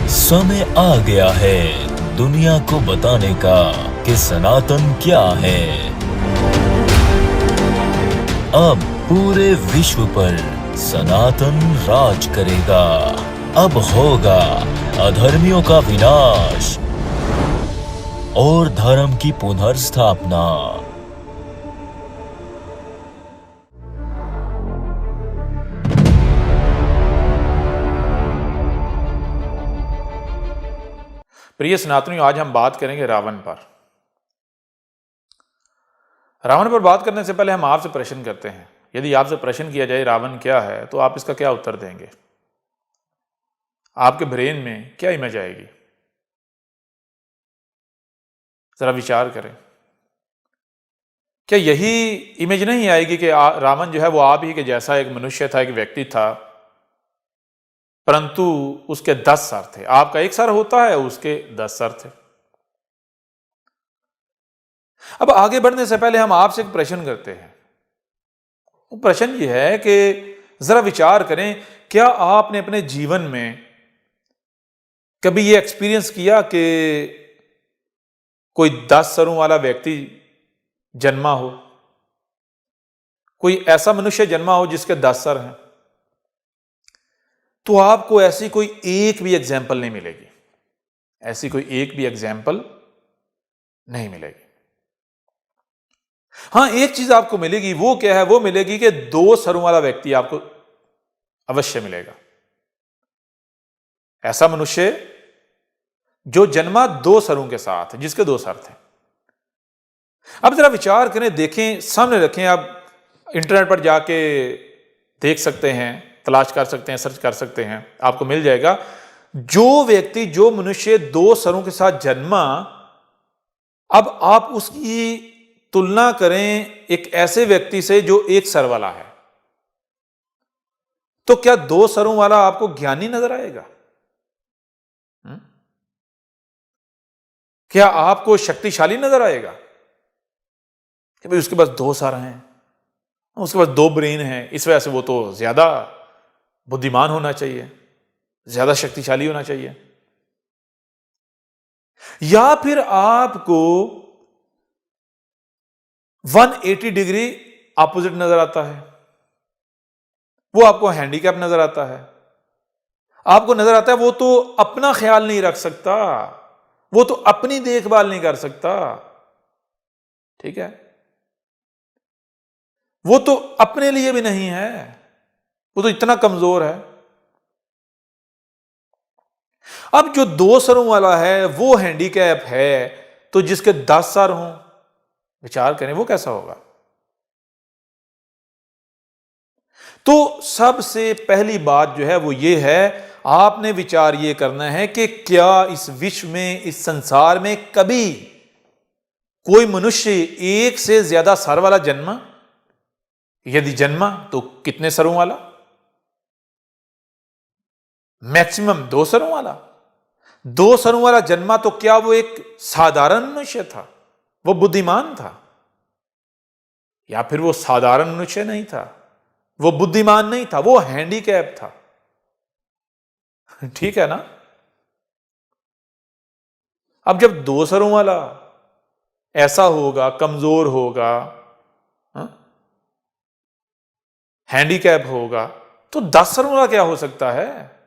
समय आ गया है दुनिया को बताने का कि सनातन क्या है। अब पूरे विश्व पर सनातन राज करेगा। अब होगा अधर्मियों का विनाश और धर्म की पुनर्स्थापना। प्रिय सनातनियों, आज हम बात करेंगे रावण पर। रावण पर बात करने से पहले हम आपसे प्रश्न करते हैं, यदि आपसे प्रश्न किया जाए रावण क्या है, तो आप इसका क्या उत्तर देंगे? आपके ब्रेन में क्या इमेज आएगी? जरा विचार करें। क्या यही इमेज नहीं आएगी कि रावण जो है वो आप ही के जैसा एक मनुष्य था, एक व्यक्ति था, परंतु उसके 10 सर थे। आपका एक सर होता है, उसके 10 सर थे। अब आगे बढ़ने से पहले हम आपसे एक प्रश्न करते हैं। वो प्रश्न ये है कि जरा विचार करें, क्या आपने अपने जीवन में कभी ये एक्सपीरियंस किया कि कोई 10 सरों वाला व्यक्ति जन्मा हो, कोई ऐसा मनुष्य जन्मा हो जिसके 10 सर हैं? तो आपको ऐसी कोई एक भी एग्जाम्पल नहीं मिलेगी। ऐसी कोई एक भी एग्जाम्पल नहीं मिलेगी। हां, एक चीज आपको मिलेगी। वो क्या है? वो मिलेगी कि 2 सरों वाला व्यक्ति आपको अवश्य मिलेगा। ऐसा मनुष्य जो जन्मा 2 सरों के साथ, जिसके 2 सर थे। अब जरा विचार करें, देखें, सामने रखें। आप इंटरनेट पर जाके देख सकते हैं, तलाश कर सकते हैं, सर्च कर सकते हैं, आपको मिल जाएगा। जो व्यक्ति, जो मनुष्य 2 सरों के साथ जन्मा, अब आप उसकी तुलना करें एक ऐसे व्यक्ति से जो 1 सर वाला है, तो क्या 2 सरों वाला आपको ज्ञानी नजर आएगा? क्या आपको शक्तिशाली नजर आएगा कि भाई उसके पास 2 सर हैं, उसके पास 2 ब्रेन हैं, इस वजह से वो तो ज्यादा बुद्धिमान होना चाहिए, ज्यादा शक्तिशाली होना चाहिए? या फिर आपको 180 डिग्री अपोजिट नजर आता है? वो आपको हैंडीकैप नजर आता है। आपको नजर आता है वो तो अपना ख्याल नहीं रख सकता, वो तो अपनी देखभाल नहीं कर सकता, ठीक है, वो तो अपने लिए भी नहीं है, वो तो इतना कमजोर है। अब जो 2 सरों वाला है वो हैंडीकैप है, तो जिसके 10 सर हों, विचार करें वो कैसा होगा? तो सबसे पहली बात जो है वो ये है, आपने विचार ये करना है कि क्या इस विश्व में, इस संसार में कभी कोई मनुष्य 1 से ज्यादा सर वाला जन्मा? यदि जन्मा तो कितने सरों वाला? मैक्सिमम 2 सरों वाला। 2 सरों वाला जन्मा तो क्या वो एक साधारण मनुष्य था? वो बुद्धिमान था? या फिर वो साधारण मनुष्य नहीं था, वो बुद्धिमान नहीं था, वो हैंडीकैप था? ठीक है ना? अब जब 2 सरों वाला ऐसा होगा, कमजोर होगा, हैंडीकैप होगा, तो 10 सरों वाला क्या हो सकता है?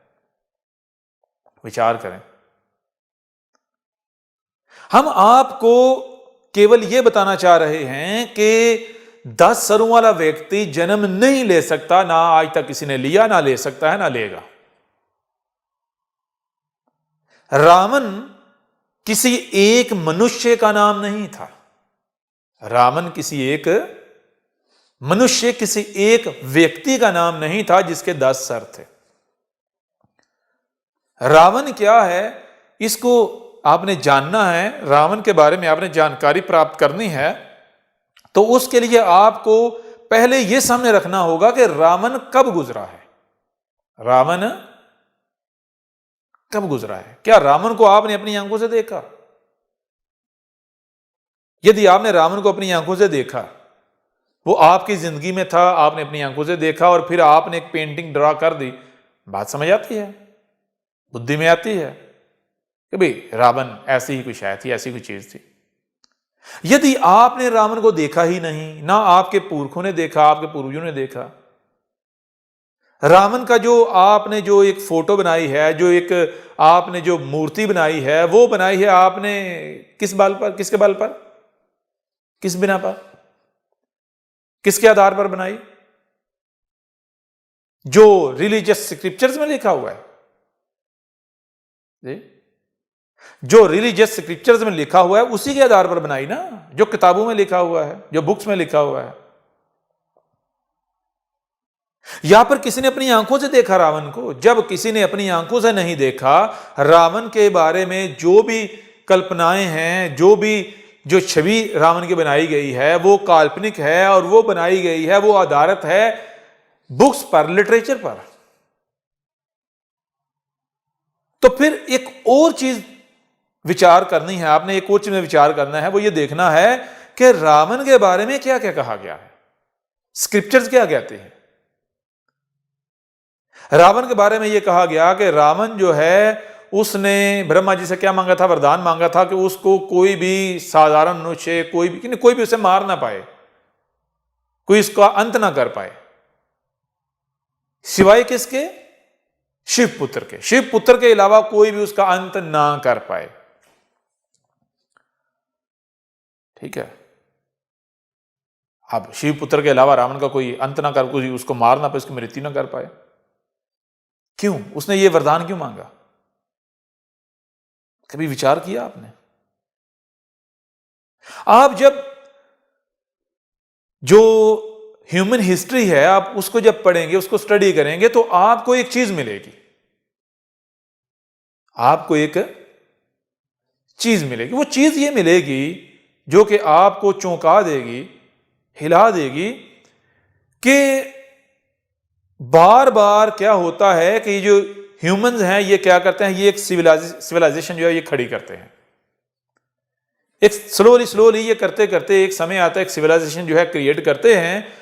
विचार करें। हम आपको केवल यह बताना चाह रहे हैं कि 10 सरों वाला व्यक्ति जन्म नहीं ले सकता, ना आज तक किसी ने लिया, ना ले सकता है, ना लेगा। रावण किसी एक मनुष्य का नाम नहीं था। रावण किसी एक मनुष्य, किसी एक व्यक्ति का नाम नहीं था जिसके 10 सर थे। रावण क्या है, इसको आपने जानना है, रावण के बारे में आपने जानकारी प्राप्त करनी है, तो उसके लिए आपको पहले यह सामने रखना होगा कि रावण कब गुजरा है। रावण कब गुजरा है? क्या रावण को आपने अपनी आंखों से देखा? यदि आपने रावण को अपनी आंखों से देखा, वो आपकी जिंदगी में था, आपने अपनी आंखों से देखा और फिर आपने एक पेंटिंग ड्रा कर दी, बात समझ आती है, बुद्धि में आती है। कि भाई रावण ऐसी ही कोई शायद थी, ऐसी कोई चीज थी। यदि आपने रावण को देखा ही नहीं, ना आपके पुरखों ने देखा, आपके पूर्वजों ने देखा, रावण का जो आपने जो एक फोटो बनाई है, जो एक आपने जो मूर्ति बनाई है, वो बनाई है आपने किस बल पर, किसके बल पर, किस बिना पर, किसके आधार पर बनाई? जो रिलीजियस स्क्रिप्चर्स में लिखा हुआ है जी, जो रिलीजियस स्क्रिप्चर्स में लिखा हुआ है उसी के आधार पर बनाई ना, जो किताबों में लिखा हुआ है, जो बुक्स में लिखा हुआ है। यहां पर किसी ने अपनी आंखों से देखा रावण को? जब किसी ने अपनी आंखों से नहीं देखा, रावण के बारे में जो भी कल्पनाएं हैं, जो छवि रावण की बनाई गई है वो काल्पनिक है, और वो बनाई गई है, वो आधारित है बुक्स पर, लिटरेचर पर। तो फिर एक और चीज विचार करनी है आपने, एक और चीज में विचार करना है, वो ये देखना है कि रावण के बारे में क्या क्या कहा गया है, स्क्रिप्चर्स क्या कहते हैं। रावण के बारे में यह कहा गया कि रावण जो है, उसने ब्रह्मा जी से क्या मांगा था? वरदान मांगा था कि उसको कोई भी साधारण मनुष्य, कोई भी उसे मार ना पाए, कोई इसका अंत ना कर पाए, सिवाय किसके? शिवपुत्र के। शिवपुत्र के अलावा कोई भी उसका अंत ना कर पाए। ठीक है, अब शिवपुत्र के अलावा रावण का कोई अंत ना कर, कोई उसको मार ना पाए, उसकी मृत्यु ना कर पाए। क्यों उसने ये वरदान क्यों मांगा? कभी विचार किया आपने? आप जब जो ह्यूमन हिस्ट्री है, आप उसको जब पढ़ेंगे, उसको स्टडी करेंगे, तो आपको एक चीज मिलेगी, आपको एक चीज मिलेगी। वो चीज ये मिलेगी जो कि आपको चौंका देगी, हिला देगी, कि बार बार क्या होता है कि जो ह्यूमंस हैं ये क्या करते हैं, ये एक सिविलाइजेशन जो है ये खड़ी करते हैं। एक स्लोली ये करते करते एक समय आता है, एक सिविलाइजेशन जो है क्रिएट करते हैं,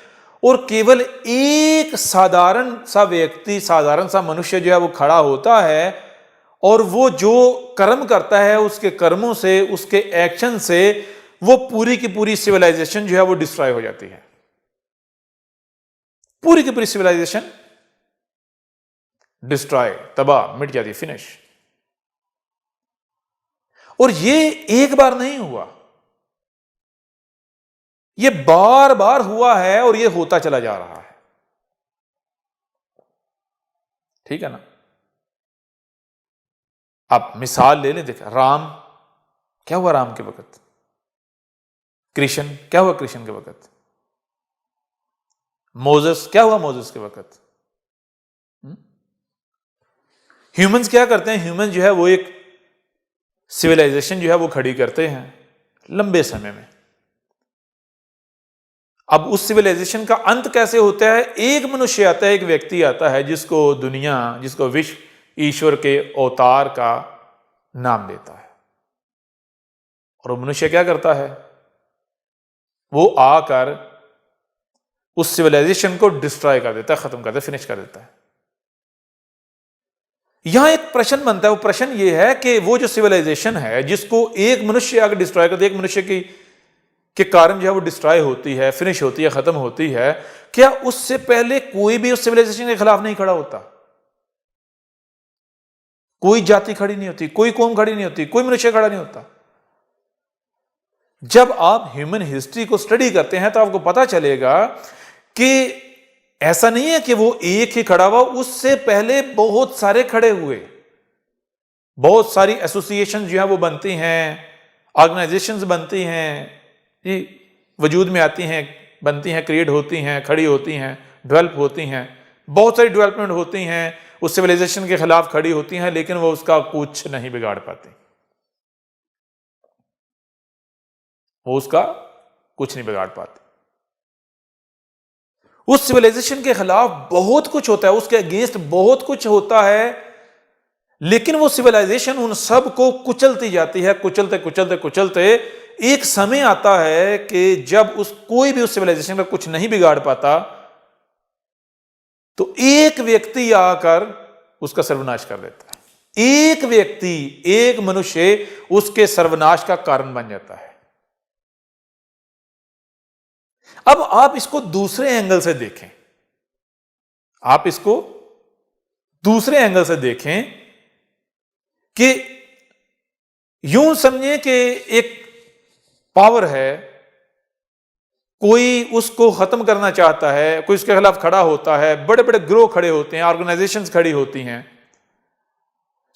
और केवल एक साधारण सा व्यक्ति, साधारण सा मनुष्य जो है वो खड़ा होता है, और वो जो कर्म करता है, उसके कर्मों से, उसके एक्शन से वो पूरी की पूरी सिविलाइजेशन जो है वो डिस्ट्रॉय हो जाती है। पूरी की पूरी सिविलाइजेशन डिस्ट्रॉय, तबाह, मिट जाती, फिनिश। और ये एक बार नहीं हुआ, ये बार बार हुआ है, और ये होता चला जा रहा है। ठीक है ना? आप मिसाल ले लें, देखा राम, क्या हुआ राम के वक्त? कृष्ण, क्या हुआ कृष्ण के वक्त? मोजेस, क्या हुआ मोजेस के वक्त? ह्यूमंस क्या करते हैं? ह्यूमंस जो है वो एक सिविलाइजेशन जो है वो खड़ी करते हैं लंबे समय में। अब उस सिविलाइजेशन का अंत कैसे होता है? एक मनुष्य आता है, एक व्यक्ति आता है, जिसको दुनिया, जिसको विश्व ईश्वर के अवतार का नाम देता है। और वो मनुष्य क्या करता है? वो आकर उस सिविलाइजेशन को डिस्ट्रॉय कर देता है, खत्म कर देता है, फिनिश कर देता है। यहां एक प्रश्न बनता है, वो प्रश्न ये है कि वो जो सिविलाइजेशन है, जिसको एक मनुष्य आकर डिस्ट्रॉय कर दे, एक मनुष्य की के कारण जो है वो डिस्ट्रॉय होती है, फिनिश होती है, खत्म होती है, क्या उससे पहले कोई भी उस सिविलाइजेशन के खिलाफ नहीं खड़ा होता? कोई जाति खड़ी नहीं होती, कोई कौम खड़ी नहीं होती, कोई मनुष्य खड़ा नहीं होता। जब आप ह्यूमन हिस्ट्री को स्टडी करते हैं तो आपको पता चलेगा कि ऐसा नहीं है कि वो एक ही खड़ा हुआ, उससे पहले बहुत सारे खड़े हुए, बहुत सारी एसोसिएशन जो है वो बनती हैं, ऑर्गेनाइजेशंस बनती हैं, जी वजूद में आती हैं, बनती हैं, क्रिएट होती हैं, खड़ी होती हैं, डेवलप होती हैं, बहुत सारी डेवलपमेंट होती हैं, उस सिविलाइजेशन के खिलाफ खड़ी होती हैं, लेकिन वो उसका कुछ नहीं बिगाड़ पाती, वो उसका कुछ नहीं बिगाड़ पाती। उस सिविलाइजेशन के खिलाफ बहुत कुछ होता है, उसके अगेंस्ट बहुत कुछ होता है, लेकिन वो सिविलाइजेशन उन सब को कुचलती जाती है। कुचलते कुचलते कुचलते एक समय आता है कि जब कोई भी उस सिविलाइजेशन का कुछ नहीं बिगाड़ पाता, तो एक व्यक्ति आकर उसका सर्वनाश कर देता है। एक व्यक्ति, एक मनुष्य उसके सर्वनाश का कारण बन जाता है। अब आप इसको दूसरे एंगल से देखें, आप इसको दूसरे एंगल से देखें कि यूं समझें कि एक पावर है, कोई उसको खत्म करना चाहता है, कोई उसके खिलाफ खड़ा होता है, बड़े बड़े ग्रोह खड़े होते हैं, ऑर्गेनाइजेशंस खड़ी होती हैं,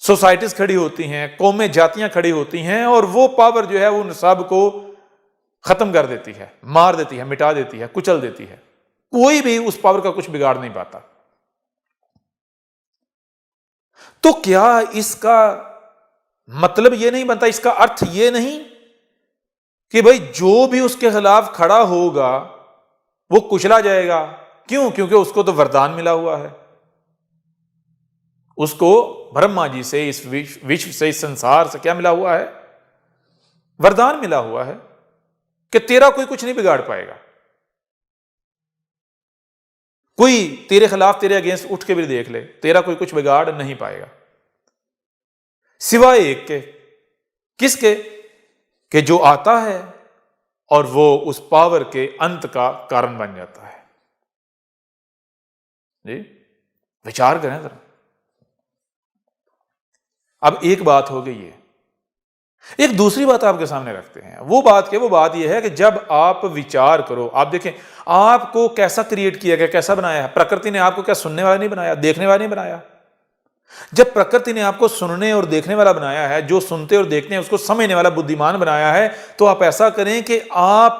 सोसाइटीज खड़ी होती हैं, कौमें जातियां खड़ी होती हैं, और वो पावर जो है उन सब को खत्म कर देती है, मार देती है, मिटा देती है, कुचल देती है। कोई भी उस पावर का कुछ बिगाड़ नहीं पाता। तो क्या इसका मतलब यह नहीं बनता, इसका अर्थ यह नहीं कि भाई जो भी उसके खिलाफ खड़ा होगा वो कुचला जाएगा? क्यों? क्योंकि उसको तो वरदान मिला हुआ है, उसको ब्रह्मा जी से, इस विश्व से, इस संसार से क्या मिला हुआ है? वरदान मिला हुआ है कि तेरा कोई कुछ नहीं बिगाड़ पाएगा। कोई तेरे खिलाफ, तेरे अगेंस्ट उठ के भी देख ले, तेरा कोई कुछ बिगाड़ नहीं पाएगा, सिवाय एक के। किसके? कि जो आता है और वो उस पावर के अंत का कारण बन जाता है। जी, विचार करें जरा। अब एक बात हो गई है, एक दूसरी बात आपके सामने रखते हैं। वो बात यह है कि जब आप विचार करो, आप देखें आपको कैसा क्रिएट किया गया, कैसा बनाया है प्रकृति ने। आपको क्या सुनने वाला नहीं बनाया, देखने वाला नहीं बनाया? जब प्रकृति ने आपको सुनने और देखने वाला बनाया है, जो सुनते और देखते हैं उसको समझने वाला बुद्धिमान बनाया है, तो आप ऐसा करें कि आप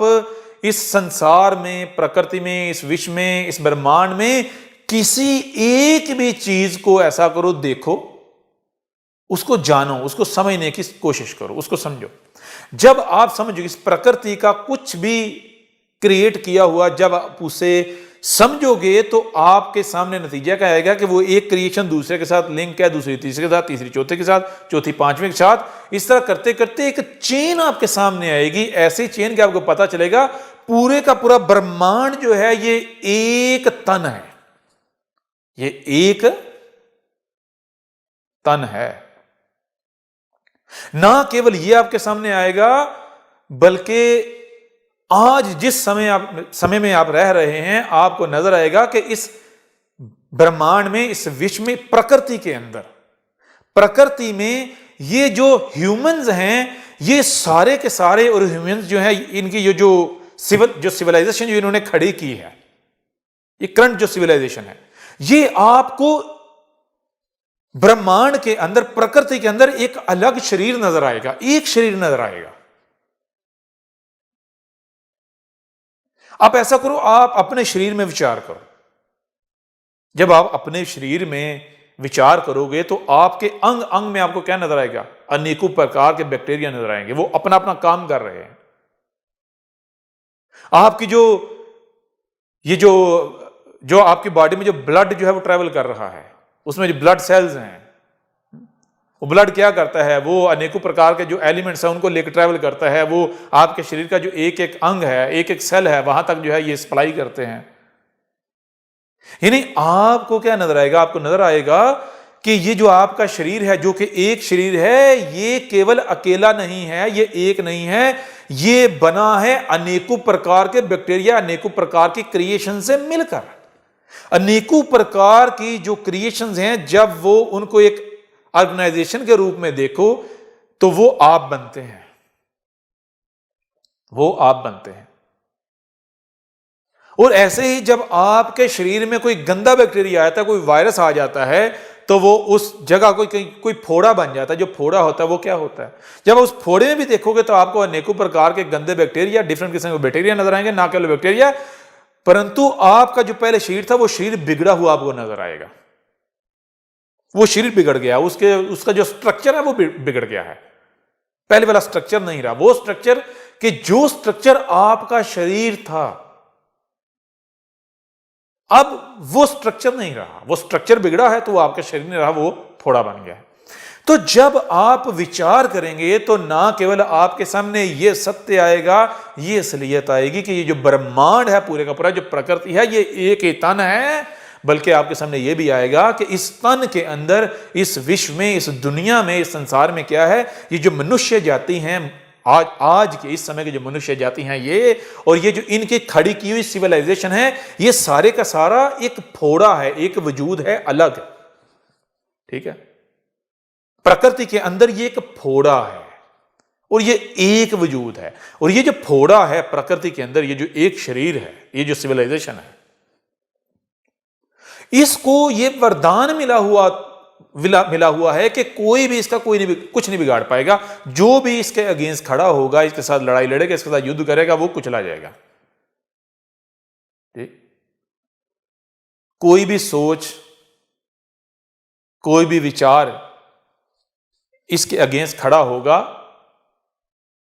इस संसार में, प्रकृति में, इस विश्व में, इस ब्रह्मांड में किसी एक भी चीज को ऐसा करो, देखो, उसको जानो, उसको समझने की कोशिश करो, उसको समझो। जब आप समझो इस प्रकृति का कुछ भी क्रिएट किया हुआ, जब आप उसे समझोगे तो आपके सामने नतीजा क्या आएगा कि वो एक क्रिएशन दूसरे के साथ लिंक है, दूसरी तीसरे के साथ, तीसरी चौथे के साथ, चौथी पांचवें के साथ, इस तरह करते करते एक चेन आपके सामने आएगी। ऐसी चेन कि आपको पता चलेगा पूरे का पूरा ब्रह्मांड जो है ये एक तन है, ये एक तन है। ना केवल ये आपके सामने आएगा, बल्कि आज जिस समय में आप रह रहे हैं, आपको नजर आएगा कि इस ब्रह्मांड में, इस विश्व में, प्रकृति के अंदर, प्रकृति में ये जो ह्यूमंस हैं, ये सारे के सारे, और ह्यूमंस जो है इनकी ये जो सिविलाइजेशन जो इन्होंने खड़ी की है, ये करंट जो सिविलाइजेशन है, ये आपको ब्रह्मांड के अंदर, प्रकृति के अंदर एक अलग शरीर नजर आएगा, एक शरीर नजर आएगा। आप ऐसा करो, आप अपने शरीर में विचार करो। जब आप अपने शरीर में विचार करोगे तो आपके अंग अंग में आपको क्या नजर आएगा? अनेकों प्रकार के बैक्टीरिया नजर आएंगे, वो अपना अपना काम कर रहे हैं। आपकी जो आपकी बॉडी में जो ब्लड जो है वो ट्रैवल कर रहा है, उसमें जो ब्लड सेल्स हैं, वो ब्लड क्या करता है? वो अनेकों प्रकार के जो एलिमेंट्स हैं उनको लेकर ट्रैवल करता है। वो आपके शरीर का जो एक एक अंग है, एक एक सेल है, वहां तक जो है ये सप्लाई करते हैं। यानी आपको क्या नजर आएगा? आपको नजर आएगा कि ये जो आपका शरीर है, जो कि एक शरीर है, ये केवल अकेला नहीं है, ये एक नहीं है, ये बना है अनेकों प्रकार के बैक्टीरिया, अनेकों प्रकार की क्रिएशन से मिलकर। अनेकों प्रकार की जो क्रिएशंस हैं, जब वो उनको एक ऑर्गेनाइजेशन के रूप में देखो तो वो आप बनते हैं, वो आप बनते हैं। और ऐसे ही जब आपके शरीर में कोई गंदा बैक्टीरिया आता है, कोई वायरस आ जाता है, तो वो उस जगह कोई फोड़ा बन जाता है। जो फोड़ा होता है वो क्या होता है? जब उस फोड़े में भी देखोगे तो आपको अनेकों प्रकार के गंदे बैक्टीरिया, डिफरेंट किस्म के बैक्टीरिया नजर आएंगे, ना केवल बैक्टीरिया, परंतु आपका जो पहले शरीर था वो शरीर बिगड़ा हुआ आपको नजर आएगा। वो शरीर बिगड़ गया, उसका जो स्ट्रक्चर है वो बिगड़ गया है, पहले वाला स्ट्रक्चर नहीं रहा। वो स्ट्रक्चर कि जो स्ट्रक्चर आपका शरीर था, अब वो स्ट्रक्चर नहीं रहा, वो स्ट्रक्चर बिगड़ा है, तो वो आपका शरीर नहीं रहा, वो फोड़ा बन गया है। तो जब आप विचार करेंगे तो ना केवल आपके सामने ये सत्य आएगा, ये असलियत आएगी कि ये जो ब्रह्मांड है पूरे का पूरा, जो प्रकृति है, ये एक ही तन है, बल्कि आपके सामने यह भी आएगा कि इस तन के अंदर, इस विश्व में, इस दुनिया में, इस संसार में क्या है, ये जो मनुष्य जाति हैं, आज के इस समय के जो मनुष्य जाति हैं ये, और ये जो इनकी खड़ी की हुई सिविलाइजेशन है, ये सारे का सारा एक फोड़ा है, एक वजूद है अलग। ठीक है, प्रकृति के अंदर ये एक फोड़ा है और ये एक वजूद है। और ये जो फोड़ा है प्रकृति के अंदर, ये जो एक शरीर है, ये जो सिविलाइजेशन है, इसको ये वरदान मिला हुआ है कि कोई भी इसका कुछ नहीं बिगाड़ पाएगा। जो भी इसके अगेंस्ट खड़ा होगा, इसके साथ लड़ाई लड़ेगा, इसके साथ युद्ध करेगा, वो कुचला जाएगा। ठीक, कोई भी सोच, कोई भी विचार इसके अगेंस्ट खड़ा होगा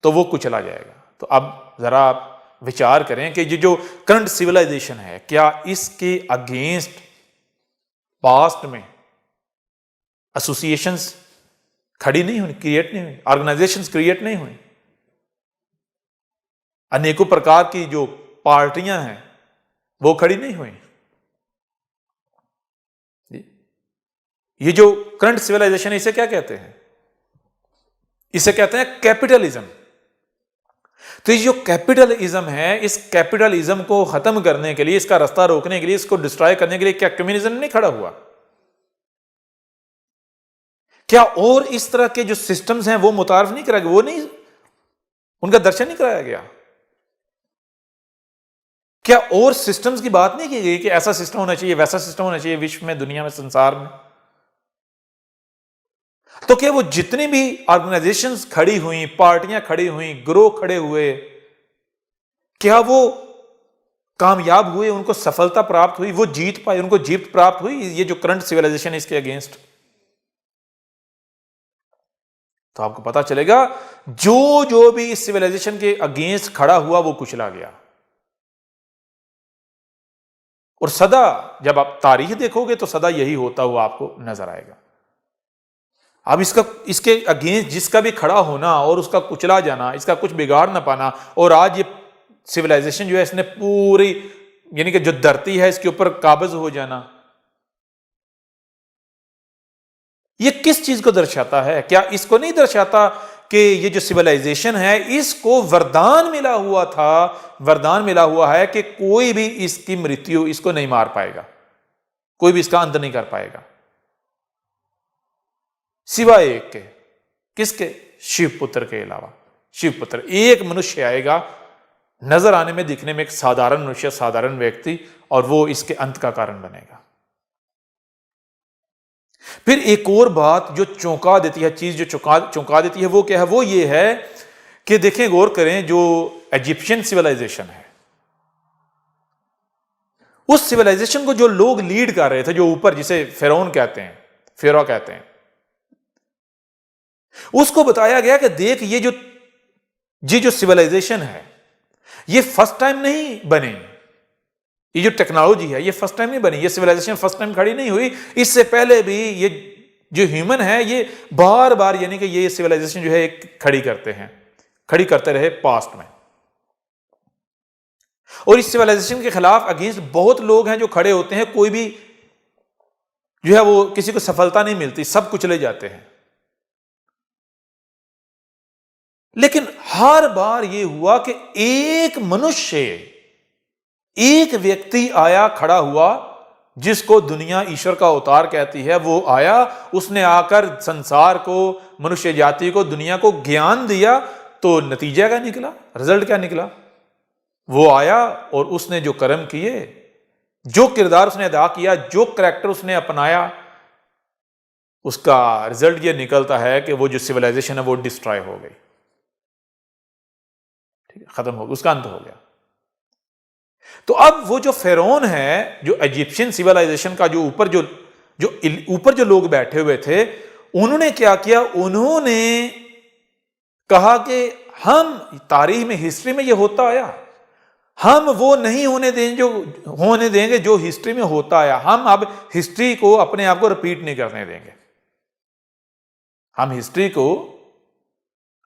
तो वो कुचला जाएगा। तो अब जरा आप विचार करें कि ये जो करंट सिविलाइजेशन है, क्या इसके अगेंस्ट पास्ट में एसोसिएशंस खड़ी नहीं हुई, क्रिएट नहीं हुई, ऑर्गेनाइजेशंस क्रिएट नहीं हुई, अनेकों प्रकार की जो पार्टियां हैं वो खड़ी नहीं हुई। ये जो करंट सिविलाइजेशन है, इसे क्या कहते हैं? इसे कहते हैं कैपिटलिज्म। तो ये जो कैपिटलिज्म है, इस कैपिटलिज्म को खत्म करने के लिए, इसका रास्ता रोकने के लिए, इसको डिस्ट्रॉय करने के लिए क्या कम्युनिज्म नहीं खड़ा हुआ? क्या और इस तरह के जो सिस्टम्स हैं वो मुतारफ नहीं कराया गया? वो नहीं, उनका दर्शन नहीं कराया गया? क्या और सिस्टम्स की बात नहीं की गई कि ऐसा सिस्टम होना चाहिए, वैसा सिस्टम होना चाहिए विश्व में, दुनिया में, संसार में? तो क्या वो जितनी भी ऑर्गेनाइजेशंस खड़ी हुई, पार्टियां खड़ी हुई, ग्रोह खड़े हुए, क्या वो कामयाब हुए, उनको सफलता प्राप्त हुई, वो जीत पाए, उनको जीत प्राप्त हुई ये जो करंट सिविलाइजेशन है इसके अगेंस्ट? तो आपको पता चलेगा जो भी इस सिविलाइजेशन के अगेंस्ट खड़ा हुआ वो कुचला गया। और सदा जब आप तारीख देखोगे तो सदा यही होता हुआ आपको नजर आएगा। अब इसके अगेंस्ट जिसका भी खड़ा होना और उसका कुचला जाना, इसका कुछ बिगाड़ ना पाना, और आज ये सिविलाइजेशन जो है इसने पूरी, यानी कि जो धरती है इसके ऊपर काबिज हो जाना, ये किस चीज को दर्शाता है? क्या इसको नहीं दर्शाता कि ये जो सिविलाइजेशन है इसको वरदान मिला हुआ था, वरदान मिला हुआ है कि कोई भी इसकी मृत्यु इसको नहीं मार पाएगा, कोई भी इसका अंत नहीं कर पाएगा, सिवाय एक के। किसके? शिवपुत्र के अलावा। शिवपुत्र, एक मनुष्य आएगा नजर आने में, दिखने में एक साधारण मनुष्य, साधारण व्यक्ति, और वो इसके अंत का कारण बनेगा। फिर एक और बात जो चौंका देती है, चीज जो चौंका देती है, वो क्या है? वो ये है कि देखें, गौर करें, जो इजिप्शियन सिविलाइजेशन है, उस सिविलाइजेशन को जो लोग लीड कर रहे थे, जो ऊपर, जिसे फेरोन कहते हैं, फेरो कहते हैं, उसको बताया गया कि देख, ये जो सिविलाइजेशन है ये फर्स्ट टाइम नहीं बनी, ये जो टेक्नोलॉजी है ये फर्स्ट टाइम नहीं बनी, ये सिविलाइजेशन फर्स्ट टाइम खड़ी नहीं हुई। इससे पहले भी ये जो ह्यूमन है ये बार बार, यानी कि ये सिविलाइजेशन जो है खड़ी करते रहे पास्ट में। और इस सिविलाइजेशन के खिलाफ अगेंस्ट बहुत लोग हैं जो खड़े होते हैं, कोई भी जो है वो, किसी को सफलता नहीं मिलती, सब कुचले जाते हैं। लेकिन हर बार ये हुआ कि एक मनुष्य, एक व्यक्ति आया, खड़ा हुआ, जिसको दुनिया ईश्वर का अवतार कहती है, वो आया, उसने आकर संसार को, मनुष्य जाति को, दुनिया को ज्ञान दिया। तो नतीजा क्या निकला? रिजल्ट क्या निकला? वो आया और उसने जो कर्म किए, जो किरदार उसने अदा किया, जो करैक्टर उसने अपनाया, उसका रिजल्ट ये निकलता है कि वो जो सिविलाइजेशन है वो डिस्ट्रॉय हो गई, ठीक है, खत्म हो गया, उसका अंत हो गया। तो अब वो जो फेरोन है, जो इजिप्शियन सिविलाइजेशन का जो ऊपर जो लोग बैठे हुए थे, उन्होंने क्या किया? उन्होंने कहा कि हम तारीख में, हिस्ट्री में ये होता आया, हम वो नहीं होने देंगे जो हिस्ट्री में होता आया। हम अब हिस्ट्री को, अपने आप को रिपीट नहीं करने देंगे। हम हिस्ट्री को,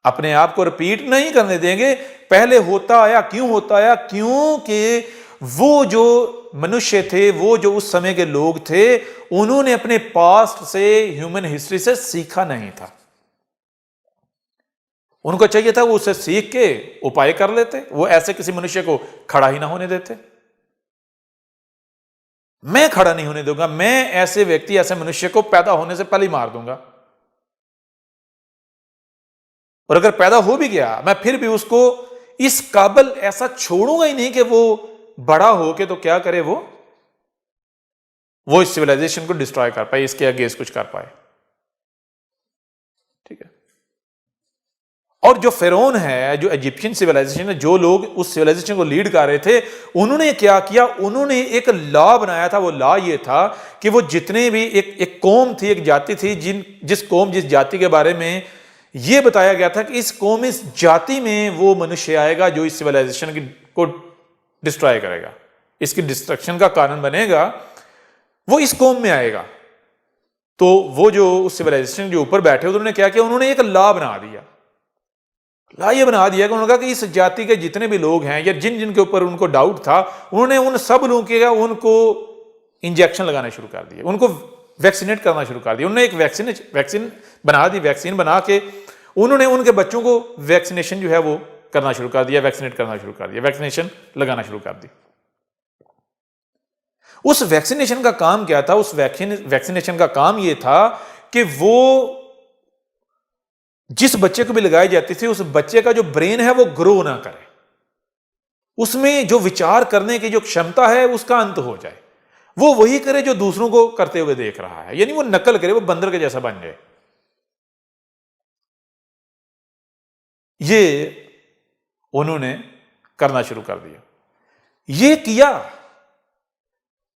अपने आप को रिपीट नहीं करने देंगे। पहले होता आया, क्यों होता आया? क्योंकि वो जो मनुष्य थे, वो जो उस समय के लोग थे, उन्होंने अपने पास्ट से, ह्यूमन हिस्ट्री से सीखा नहीं था। उनको चाहिए था वो उससे सीख के उपाय कर लेते, वो ऐसे किसी मनुष्य को खड़ा ही ना होने देते। मैं खड़ा नहीं होने दूंगा, मैं ऐसे व्यक्ति, ऐसे मनुष्य को पैदा होने से पहले ही मार दूंगा, और अगर पैदा हो भी गया मैं फिर भी उसको इस काबिल ऐसा छोड़ूंगा ही नहीं कि वो बड़ा हो के तो क्या करे, वो इस सिविलाइजेशन को डिस्ट्रॉय कर पाए, इसके अगेंस्ट कुछ कर पाए। ठीक है। और जो फिरौन है, जो इजिप्शियन सिविलाइजेशन है, जो लोग उस सिविलाइजेशन को लीड कर रहे थे, उन्होंने क्या किया, उन्होंने एक लॉ बनाया था। वो लॉ ये था कि वो जितने भी एक कौम थी, एक जाति थी, जिस जाति के बारे में ये बताया गया था कि इस कौम, इस जाति में वो मनुष्य आएगा जो इस सिविलाइजेशन को डिस्ट्रॉय करेगा, इसकी डिस्ट्रक्शन का कारण बनेगा, वो इस कौम में आएगा। तो वो जो उस सिविलाइजेशन के ऊपर बैठे, उन्होंने क्या किया, उन्होंने एक लॉ बना दिया। लॉ ये बना दिया कि उन्होंने कहा कि इस जाति के जितने भी लोग हैं या जिन जिनके ऊपर उनको डाउट था, उन्होंने उन सब लोगों के उनको इंजेक्शन लगाना शुरू कर दिया, उनको वैक्सीनेट करना शुरू कर दिया। उन्होंने एक वैक्सीन बना दी, वैक्सीन बना के उन्होंने उनके बच्चों को वैक्सीनेशन जो है वो करना शुरू कर दिया, वैक्सीनेट करना शुरू कर दिया, वैक्सीनेशन लगाना शुरू कर दी। उस वैक्सीनेशन का काम क्या था? उस वैक्सीनेशन का काम यह था कि वो जिस बच्चे को भी लगाई जाती थी, उस बच्चे का जो ब्रेन है वो ग्रो ना करे, उसमें जो विचार करने की जो क्षमता है उसका अंत हो जाए, वो वही करे जो दूसरों को करते हुए देख रहा है, यानी वो नकल करे, वो बंदर के जैसा बन जाए। ये उन्होंने करना शुरू कर दिया। ये किया,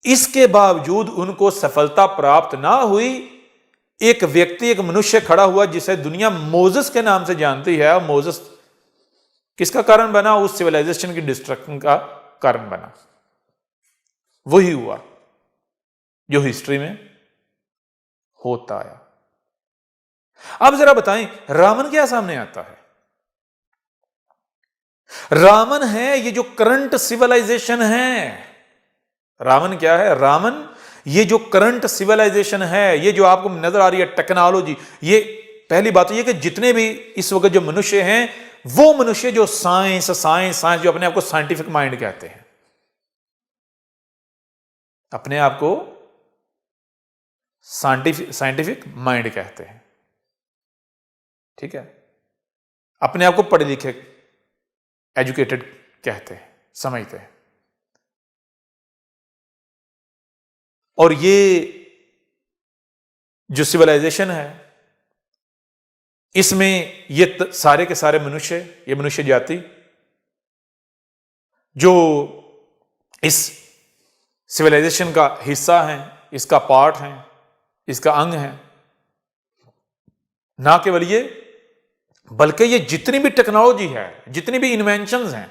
इसके बावजूद उनको सफलता प्राप्त ना हुई। एक व्यक्ति, एक मनुष्य खड़ा हुआ जिसे दुनिया मोजेस के नाम से जानती है, और मोजेस किसका कारण बना? उस सिविलाइजेशन की डिस्ट्रक्शन का कारण बना। वही हुआ जो हिस्ट्री में होता आया। अब जरा बताएं, रावण क्या सामने आता है? रावण है ये जो करंट सिविलाइजेशन है। रावण क्या है? रावण ये जो करंट सिविलाइजेशन है, ये जो आपको नजर आ रही है टेक्नोलॉजी, ये पहली बात तो ये कि जितने भी इस वक्त जो मनुष्य हैं, वो मनुष्य जो साइंस जो अपने आप को साइंटिफिक माइंड कहते हैं, अपने आप को साइंटिफिक माइंड कहते हैं, ठीक है, अपने आप को पढ़े लिखे, एजुकेटेड कहते हैं, समझते हैं। और ये जो सिविलाइजेशन है, इसमें ये सारे के सारे मनुष्य, ये मनुष्य जाति जो इस सिविलाइजेशन का हिस्सा हैं, इसका पार्ट हैं, इसका अंग है, ना केवल ये बल्कि ये जितनी भी टेक्नोलॉजी है, जितनी भी इन्वेंशंस हैं,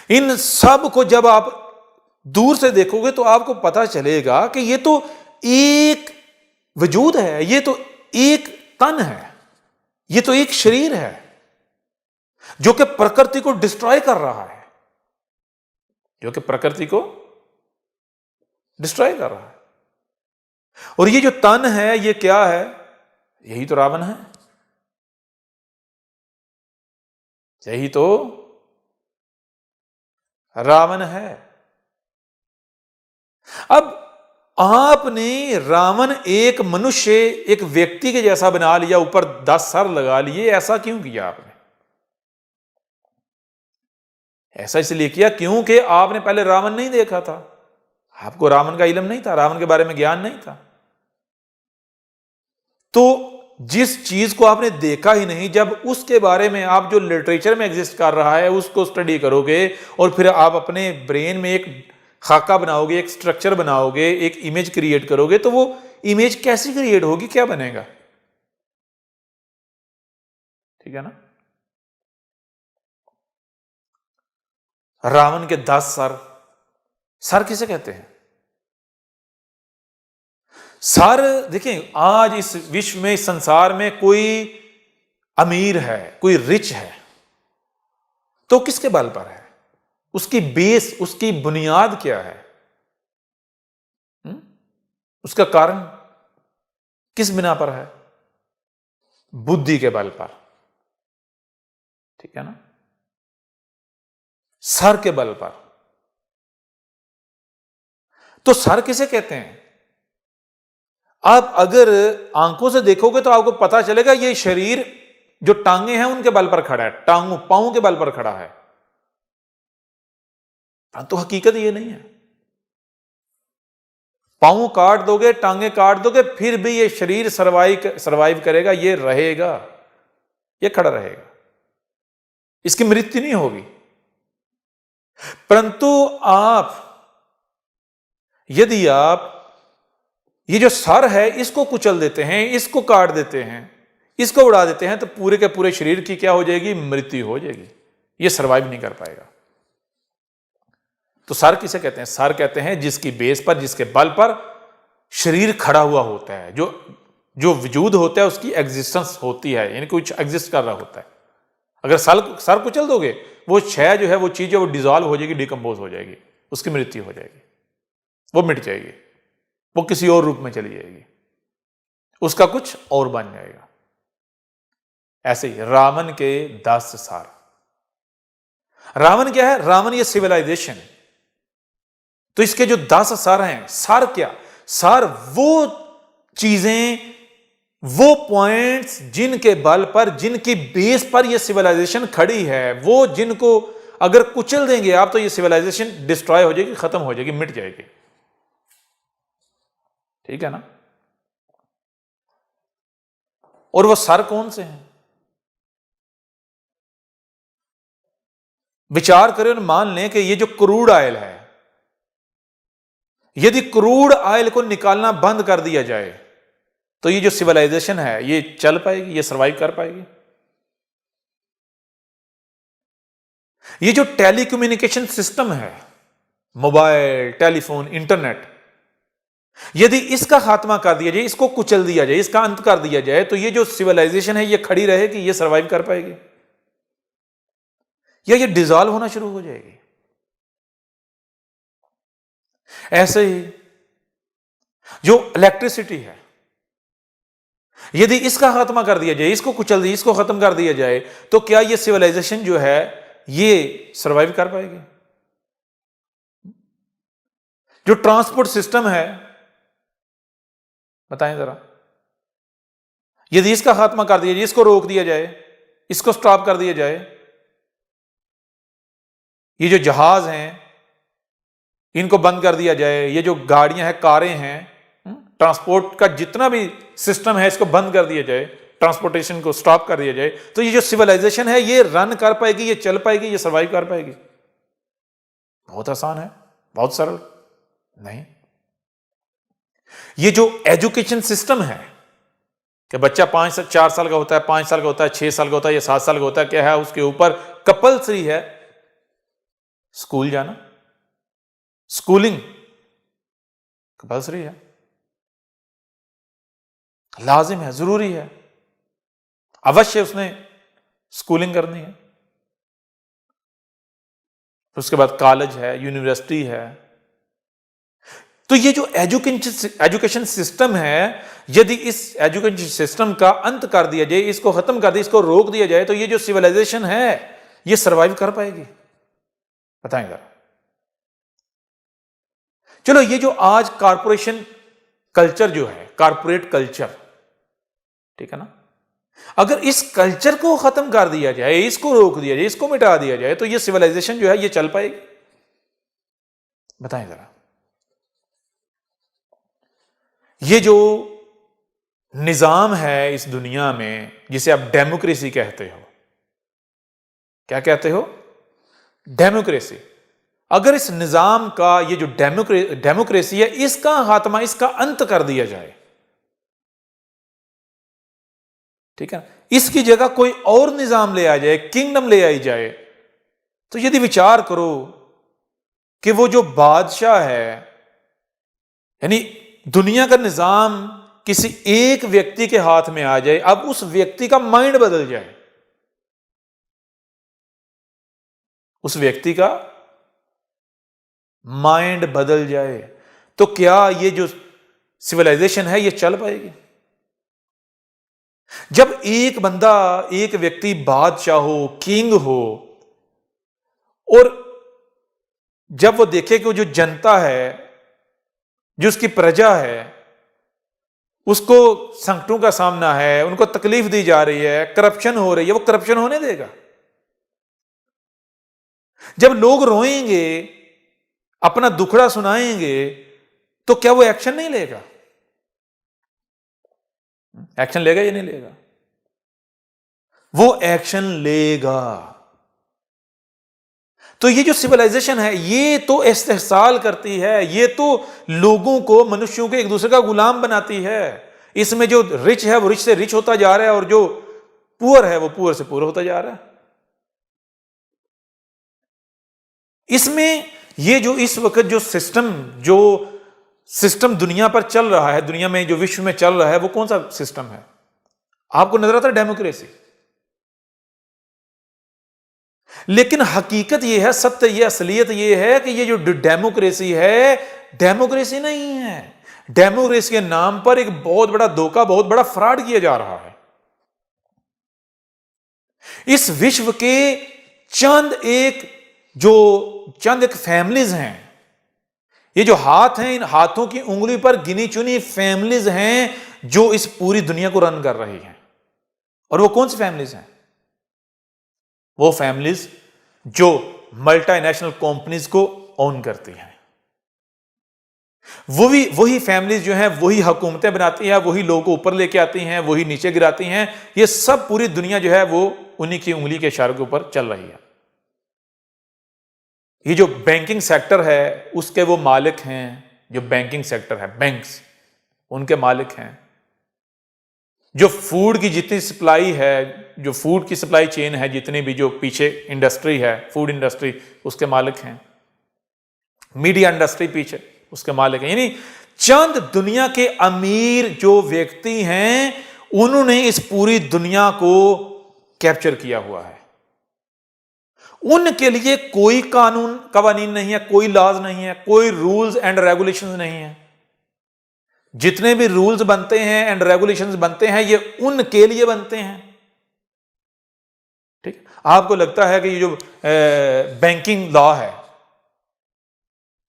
इन सब को जब आप दूर से देखोगे तो आपको पता चलेगा कि ये तो एक वजूद है, ये तो एक तन है, ये तो एक शरीर है जो कि प्रकृति को डिस्ट्रॉय कर रहा है, जो कि प्रकृति को डिस्ट्रॉय कर रहा है। और ये जो तन है, ये क्या है? यही तो रावण है, यही तो रावण है। अब आपने रावण एक मनुष्य, एक व्यक्ति के जैसा बना लिया, ऊपर 10 सर लगा लिए, ऐसा क्यों किया आपने? ऐसा इसलिए किया क्योंकि आपने पहले रावण नहीं देखा था, आपको रावण का इल्म नहीं था, रावण के बारे में ज्ञान नहीं था। तो जिस चीज को आपने देखा ही नहीं, जब उसके बारे में आप जो लिटरेचर में एग्जिस्ट कर रहा है उसको स्टडी करोगे और फिर आप अपने ब्रेन में एक खाका बनाओगे, एक स्ट्रक्चर बनाओगे, एक इमेज क्रिएट करोगे, तो वो इमेज कैसी क्रिएट होगी, क्या बनेगा? ठीक है ना? रावण के 10 सर, सर किसे कहते हैं? सर, देखिए, आज इस विश्व में, इस संसार में कोई अमीर है, कोई रिच है, तो किसके बल पर है? उसकी बेस, उसकी बुनियाद क्या है? उसका कारण किस बिना पर है? बुद्धि के बल पर, ठीक है ना, सर के बल पर। तो सर किसे कहते हैं? आप अगर आंखों से देखोगे तो आपको पता चलेगा ये शरीर जो टांगे हैं उनके बल पर खड़ा है, पांवों के बल पर खड़ा है, परंतु हकीकत ये नहीं है। पांव काट दोगे, टांगे काट दोगे, फिर भी ये शरीर सरवाइव करेगा, ये रहेगा, ये खड़ा रहेगा, इसकी मृत्यु नहीं होगी। परंतु यदि आप ये जो सर है इसको कुचल देते हैं, इसको काट देते हैं, इसको उड़ा देते हैं, तो पूरे के पूरे शरीर की क्या हो जाएगी? मृत्यु हो जाएगी, ये सरवाइव नहीं कर पाएगा। तो सर किसे कहते हैं? सर कहते हैं जिसकी बेस पर, जिसके बल पर शरीर खड़ा हुआ होता है, जो वजूद होता है उसकी एग्जिस्टेंस होती है, यानी कुछ एग्जिस्ट कर रहा होता है। अगर सर कुचल दोगे, वो शय जो है, वो चीज है, वो डिजॉल्व हो जाएगी, डिकम्पोज हो जाएगी, उसकी मृत्यु हो जाएगी, वो मिट जाएगी, वो किसी और रूप में चली जाएगी, उसका कुछ और बन जाएगा। ऐसे ही रावण के 10 सार। रावण क्या है? रावण ये सिविलाइजेशन है। तो इसके जो 10 सार हैं, सार क्या? सार वो चीजें, वो पॉइंट्स जिनके बल पर, जिनकी बेस पर यह सिविलाइजेशन खड़ी है, वो जिनको अगर कुचल देंगे आप तो ये सिविलाइजेशन डिस्ट्रॉय हो जाएगी, खत्म हो जाएगी, मिट जाएगी। ठीक है ना? और वो सर कौन से हैं? विचार करें और मान लें कि ये जो क्रूड ऑयल है, यदि क्रूड ऑयल को निकालना बंद कर दिया जाए तो ये जो सिविलाइजेशन है ये चल पाएगी, ये सरवाइव कर पाएगी? ये जो टेलीकम्युनिकेशन सिस्टम है, मोबाइल, टेलीफोन, इंटरनेट, यदि इसका खात्मा कर दिया जाए, इसको कुचल दिया जाए, इसका अंत कर दिया जाए, तो ये जो सिविलाइजेशन है ये खड़ी रहेगी, ये सरवाइव कर पाएगी, या ये डिसॉल्व होना शुरू हो जाएगी? ऐसे ही जो इलेक्ट्रिसिटी है, यदि इसका खात्मा कर दिया जाए, इसको कुचल दिया, इसको खत्म कर दिया जाए, तो क्या ये सिविलाइजेशन जो है ये सरवाइव कर पाएगी? जो ट्रांसपोर्ट सिस्टम है, बताएं जरा, यदि इसका खात्मा कर दिया जाए, इसको रोक दिया जाए, इसको स्टॉप कर दिया जाए, ये जो जहाज हैं इनको बंद कर दिया जाए, ये जो गाड़ियां हैं, कारें हैं, ट्रांसपोर्ट का जितना भी सिस्टम है इसको बंद कर दिया जाए, ट्रांसपोर्टेशन को स्टॉप कर दिया जाए, तो ये जो सिविलाइजेशन है ये रन कर पाएगी, ये चल पाएगी, ये सरवाइव कर पाएगी? बहुत आसान है, बहुत सरल। नहीं। ये जो एजुकेशन सिस्टम है कि बच्चा 4 साल का होता है, 5 साल का होता है, 6 साल का होता है या 7 साल का होता है, क्या है उसके ऊपर कंपल्सरी है स्कूल जाना, स्कूलिंग कंपल्सरी है, लाजिम है, जरूरी है, अवश्य उसने स्कूलिंग करनी है। उसके बाद कॉलेज है, यूनिवर्सिटी है। तो ये जो एजुकेशन सिस्टम है, यदि इस एजुकेशन सिस्टम का अंत कर दिया जाए, इसको खत्म कर दिया, इसको रोक दिया जाए, तो ये जो सिविलाइजेशन है ये सरवाइव कर पाएगी? बताएं जरा। चलो, ये जो आज कारपोरेशन कल्चर जो है, कारपोरेट कल्चर, ठीक है ना, अगर इस कल्चर को खत्म कर दिया जाए, इसको रोक दिया जाए, इसको मिटा दिया जाए, तो ये सिविलाइजेशन जो है ये चल पाएगी? बताएं जरा। ये जो निजाम है इस दुनिया में, जिसे आप डेमोक्रेसी कहते हो, क्या कहते हो? डेमोक्रेसी। अगर इस निजाम का, ये जो डेमोक्रेसी है, इसका खात्मा, इसका अंत कर दिया जाए, ठीक है, इसकी जगह कोई और निजाम ले आ जाए, किंगडम ले आई जाए, तो यदि विचार करो कि वो जो बादशाह है, यानी दुनिया का निजाम किसी एक व्यक्ति के हाथ में आ जाए, अब उस व्यक्ति का माइंड बदल जाए, उस व्यक्ति का माइंड बदल जाए, तो क्या ये जो सिविलाइजेशन है ये चल पाएगी? जब एक बंदा, एक व्यक्ति बादशाह हो, किंग हो, और जब वो देखे कि वो जो जनता है, जो उसकी प्रजा है, उसको संकटों का सामना है, उनको तकलीफ दी जा रही है, करप्शन हो रही है, वो करप्शन होने देगा? जब लोग रोएंगे, अपना दुखड़ा सुनाएंगे, तो क्या वो एक्शन नहीं लेगा? एक्शन लेगा या नहीं लेगा? वो एक्शन लेगा। तो ये जो सिविलाइजेशन है ये तो इस्तेहसाल करती है, ये तो लोगों को, मनुष्यों को एक दूसरे का गुलाम बनाती है। इसमें जो रिच है वो रिच से रिच होता जा रहा है, और जो पुअर है वो पुअर से पुअर होता जा रहा है। इसमें ये जो इस वक्त जो सिस्टम दुनिया पर चल रहा है, दुनिया में जो विश्व में चल रहा है, वो कौन सा सिस्टम है? आपको नजर आता है डेमोक्रेसी। लेकिन हकीकत यह है, सत्य यह, असलियत यह है कि ये जो डेमोक्रेसी है, डेमोक्रेसी नहीं है। डेमोक्रेसी के नाम पर एक बहुत बड़ा धोखा, बहुत बड़ा फ्रॉड किया जा रहा है। इस विश्व के चंद एक फैमिलीज हैं, ये जो हाथ हैं, इन हाथों की उंगली पर गिनी चुनी फैमिलीज हैं जो इस पूरी दुनिया को रन कर रही हैं। और वो कौन सी फैमिलीज हैं? वो फैमिलीज जो मल्टीनेशनल कंपनीज को ओन करती हैं। वही फैमिलीज जो हैं वही हुकूमतें बनाती हैं, वही लोगों को ऊपर लेके आती हैं, वही नीचे गिराती हैं। ये सब पूरी दुनिया जो है वो उन्हीं की उंगली के इशारे के ऊपर चल रही है। ये जो बैंकिंग सेक्टर है उसके वो मालिक हैं, जो बैंकिंग सेक्टर है, बैंक्स, उनके मालिक हैं। जो फूड की जितनी सप्लाई है, जो फूड की सप्लाई चेन है, जितनी भी जो पीछे इंडस्ट्री है, फूड इंडस्ट्री, उसके मालिक हैं। मीडिया इंडस्ट्री पीछे उसके मालिक हैं। यानी चंद दुनिया के अमीर जो व्यक्ति हैं उन्होंने इस पूरी दुनिया को कैप्चर किया हुआ है। उनके लिए कोई कवानीन नहीं है, कोई लॉज नहीं है, कोई रूल्स एंड रेगुलेशंस नहीं है। जितने भी रूल्स बनते हैं एंड रेगुलेशंस बनते हैं ये उनके लिए बनते हैं। ठीक, आपको लगता है कि ये जो बैंकिंग लॉ है,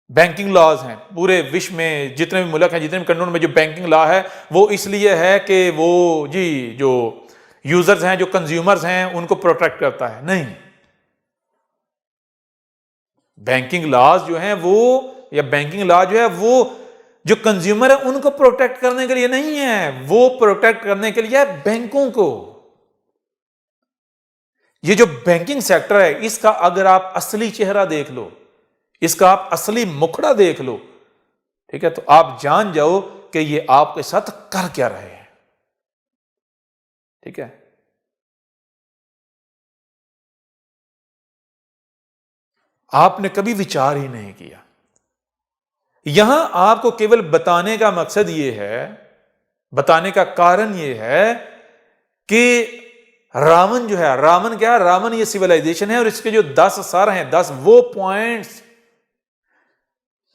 बैंकिंग लॉज हैं पूरे विश्व में, जितने भी मुल्क हैं, जितने भी कंट्रोल में जो बैंकिंग लॉ है वो इसलिए है कि वो जी जो यूजर्स हैं, जो कंज्यूमर्स हैं, उनको प्रोटेक्ट करता है? नहीं, बैंकिंग लॉज जो हैं वो, या बैंकिंग लॉ जो है वो जो कंज्यूमर है उनको प्रोटेक्ट करने के लिए नहीं है, वो प्रोटेक्ट करने के लिए है बैंकों को। ये जो बैंकिंग सेक्टर है इसका अगर आप असली चेहरा देख लो, इसका आप असली मुखड़ा देख लो, ठीक है, तो आप जान जाओ कि ये आपके साथ कर क्या रहे हैं। ठीक है, आपने कभी विचार ही नहीं किया। यहां आपको केवल बताने का मकसद यह है, बताने का कारण यह है कि रावण जो है, रावण क्या है? रावण ये सिविलाइजेशन है और इसके जो 10 सर हैं, 10 वो पॉइंट्स,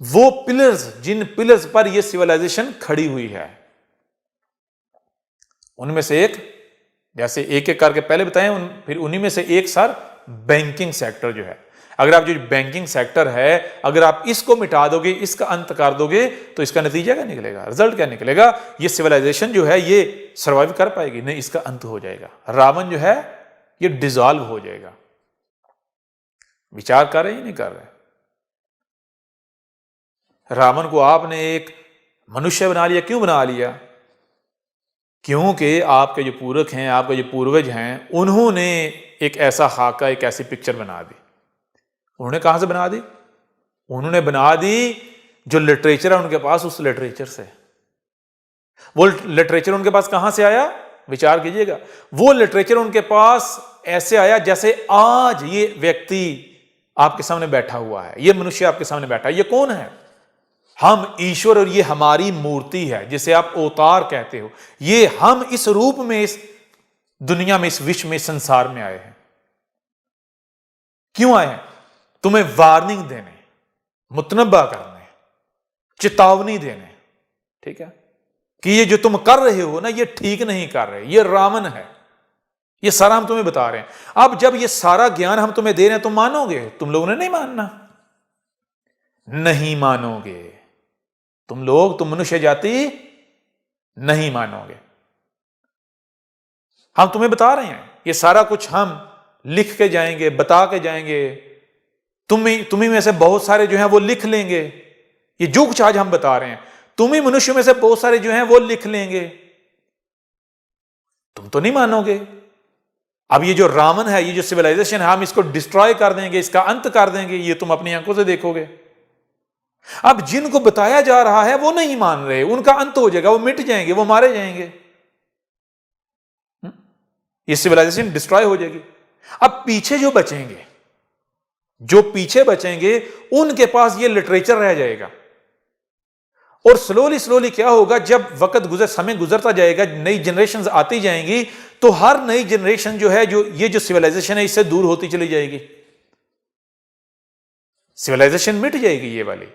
वो पिलर्स, जिन पिलर्स पर यह सिविलाइजेशन खड़ी हुई है, उनमें से एक, जैसे एक एक करके पहले बताएं, फिर उन्हीं में से एक सर बैंकिंग सेक्टर जो है। अगर आप जो बैंकिंग सेक्टर है, अगर आप इसको मिटा दोगे, इसका अंत कर दोगे, तो इसका नतीजा क्या निकलेगा? रिजल्ट क्या निकलेगा? ये सिविलाइजेशन जो है ये सर्वाइव कर पाएगी? नहीं, इसका अंत हो जाएगा। रावण जो है ये डिसॉल्व हो जाएगा। विचार कर रहे हैं नहीं कर रहे? रावण को आपने एक मनुष्य बना लिया। क्यों बना लिया? क्योंकि आपके जो पूर्वज हैं, आपके जो पूर्वज हैं, उन्होंने एक ऐसा खाका, एक ऐसी पिक्चर बना दी। उन्होंने कहां से बना दी? उन्होंने बना दी जो लिटरेचर है उनके पास, उस लिटरेचर से। वो लिटरेचर उनके पास कहां से आया? विचार कीजिएगा। वो लिटरेचर उनके पास ऐसे आया जैसे आज ये व्यक्ति आपके सामने बैठा हुआ है, ये मनुष्य आपके सामने बैठा है। ये कौन है? हम ईश्वर, और ये हमारी मूर्ति है जिसे आप अवतार कहते हो। ये हम इस रूप में इस दुनिया में, इस विश्व में, संसार में आए हैं। क्यों आए हैं? तुम्हें वार्निंग देने, मुतनब्बा करने, चेतावनी देने, ठीक है, कि ये जो तुम कर रहे हो ना, ये ठीक नहीं कर रहे, ये रावण है, ये सारा हम तुम्हें बता रहे हैं। अब जब ये सारा ज्ञान हम तुम्हें दे रहे हैं, तुम मानोगे? तुम लोगों ने नहीं मानना, नहीं मानोगे, तुम लोग, तुम मनुष्य जाति नहीं मानोगे। हम तुम्हें बता रहे हैं, ये सारा कुछ हम लिख के जाएंगे, बता के जाएंगे, तुम्ही में से बहुत सारे जो हैं वो लिख लेंगे। ये जो कुछ आज हम बता रहे हैं, तुम्ही मनुष्य में से बहुत सारे जो हैं वो लिख लेंगे, तुम तो नहीं मानोगे। अब ये जो रावण है, ये जो सिविलाइजेशन है, हम इसको डिस्ट्रॉय कर देंगे, इसका अंत कर देंगे, ये तुम अपनी आंखों से देखोगे। अब जिनको बताया जा रहा है वो नहीं मान रहे, उनका अंत हो जाएगा, वो मिट जाएंगे, वो मारे जाएंगे, ये सिविलाइजेशन डिस्ट्रॉय हो जाएगी। अब पीछे जो बचेंगे, जो पीछे बचेंगे, उनके पास ये लिटरेचर रह जाएगा। और स्लोली स्लोली क्या होगा, जब वक्त समय गुजरता जाएगा, नई जनरेशन आती जाएंगी, तो हर नई जनरेशन जो है, जो ये जो सिविलाइजेशन है, इससे दूर होती चली जाएगी, सिविलाइजेशन मिट जाएगी ये वाली।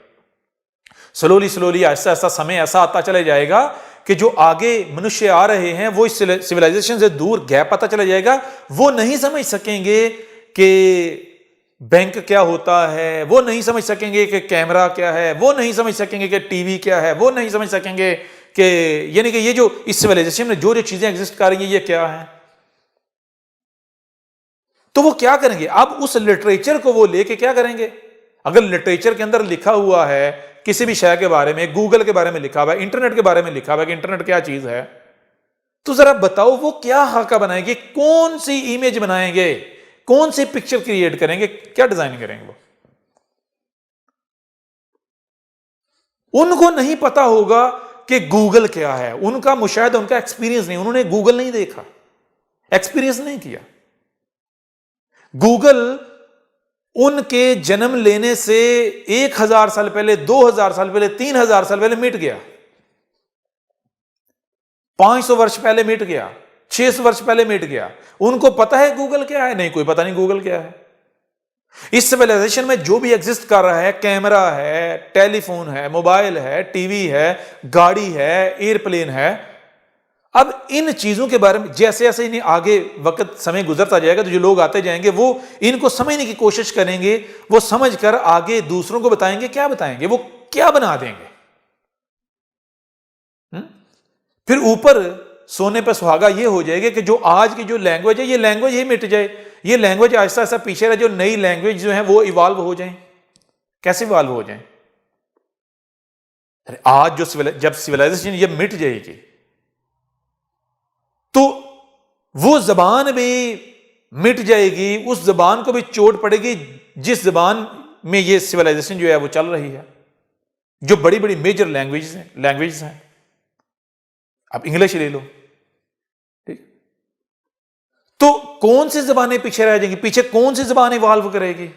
स्लोली स्लोली, ऐसा ऐसा समय ऐसा आता चला जाएगा कि जो आगे मनुष्य आ रहे हैं, वो इस सिविलाइजेशन से दूर, गैप पता चला जाएगा, वो नहीं समझ सकेंगे कि बैंक क्या होता है, वो नहीं समझ सकेंगे कि कैमरा क्या है, वो नहीं समझ सकेंगे कि टीवी क्या है, वो नहीं समझ सकेंगे कि, यानी कि ये जो इस सिविलाइजेशन में जो जो चीजें एग्जिस्ट कर रही हैं, ये क्या है। तो वो क्या करेंगे, अब उस लिटरेचर को वो लेके क्या करेंगे। अगर लिटरेचर के अंदर लिखा हुआ है किसी भी शय के बारे में, गूगल के बारे में लिखा हुआ है, इंटरनेट के बारे में लिखा हुआ है कि इंटरनेट क्या चीज है, तो जरा बताओ वो क्या खाका बनाएंगे, कौन सी इमेज बनाएंगे, कौन सी पिक्चर क्रिएट करेंगे, क्या डिजाइन करेंगे वो। उनको नहीं पता होगा कि गूगल क्या है, उनका मुशाहिदा, उनका एक्सपीरियंस नहीं, उन्होंने गूगल नहीं देखा, एक्सपीरियंस नहीं किया। गूगल उनके जन्म लेने से 1000 साल पहले, 2000 साल पहले, 3000 साल पहले मिट गया, 500 वर्ष पहले मिट गया, 600 वर्ष पहले मिट गया। उनको पता है गूगल क्या है? नहीं, कोई पता नहीं गूगल क्या है। इस सिविलाइजेशन में जो भी एग्जिस्ट कर रहा है, कैमरा है, टेलीफोन है, मोबाइल है, टीवी है, गाड़ी है, एयरप्लेन है, अब इन चीजों के बारे में जैसे जैसे इन्हें आगे वक्त समय गुजरता जाएगा, तो जो लोग आते जाएंगे वो इनको समझने की कोशिश करेंगे, वो समझकर आगे दूसरों को बताएंगे। क्या बताएंगे? वो क्या बना देंगे। फिर ऊपर सोने पर सुहागा ये हो जाएगा कि जो आज की जो लैंग्वेज है, ये लैंग्वेज ही मिट जाए, ये लैंग्वेज आहिस्ता आहिस्ता पीछे रहे, जो नई लैंग्वेज जो है वो इवॉल्व हो जाए। कैसे इवॉल्व हो जाए? आज जो जब सिविलाइजेशन ये मिट जाएगी, तो वो जबान भी मिट जाएगी, उस जबान को भी चोट पड़ेगी जिस जबान में ये सिविलाइजेशन जो है वो चल रही है, जो बड़ी बड़ी मेजर लैंग्वेजेस हैं। अब इंग्लिश ले लो, ठीक, तो कौन सी जबानें पीछे रह जाएंगी? पीछे कौन सी जबान इवॉल्व करेगी?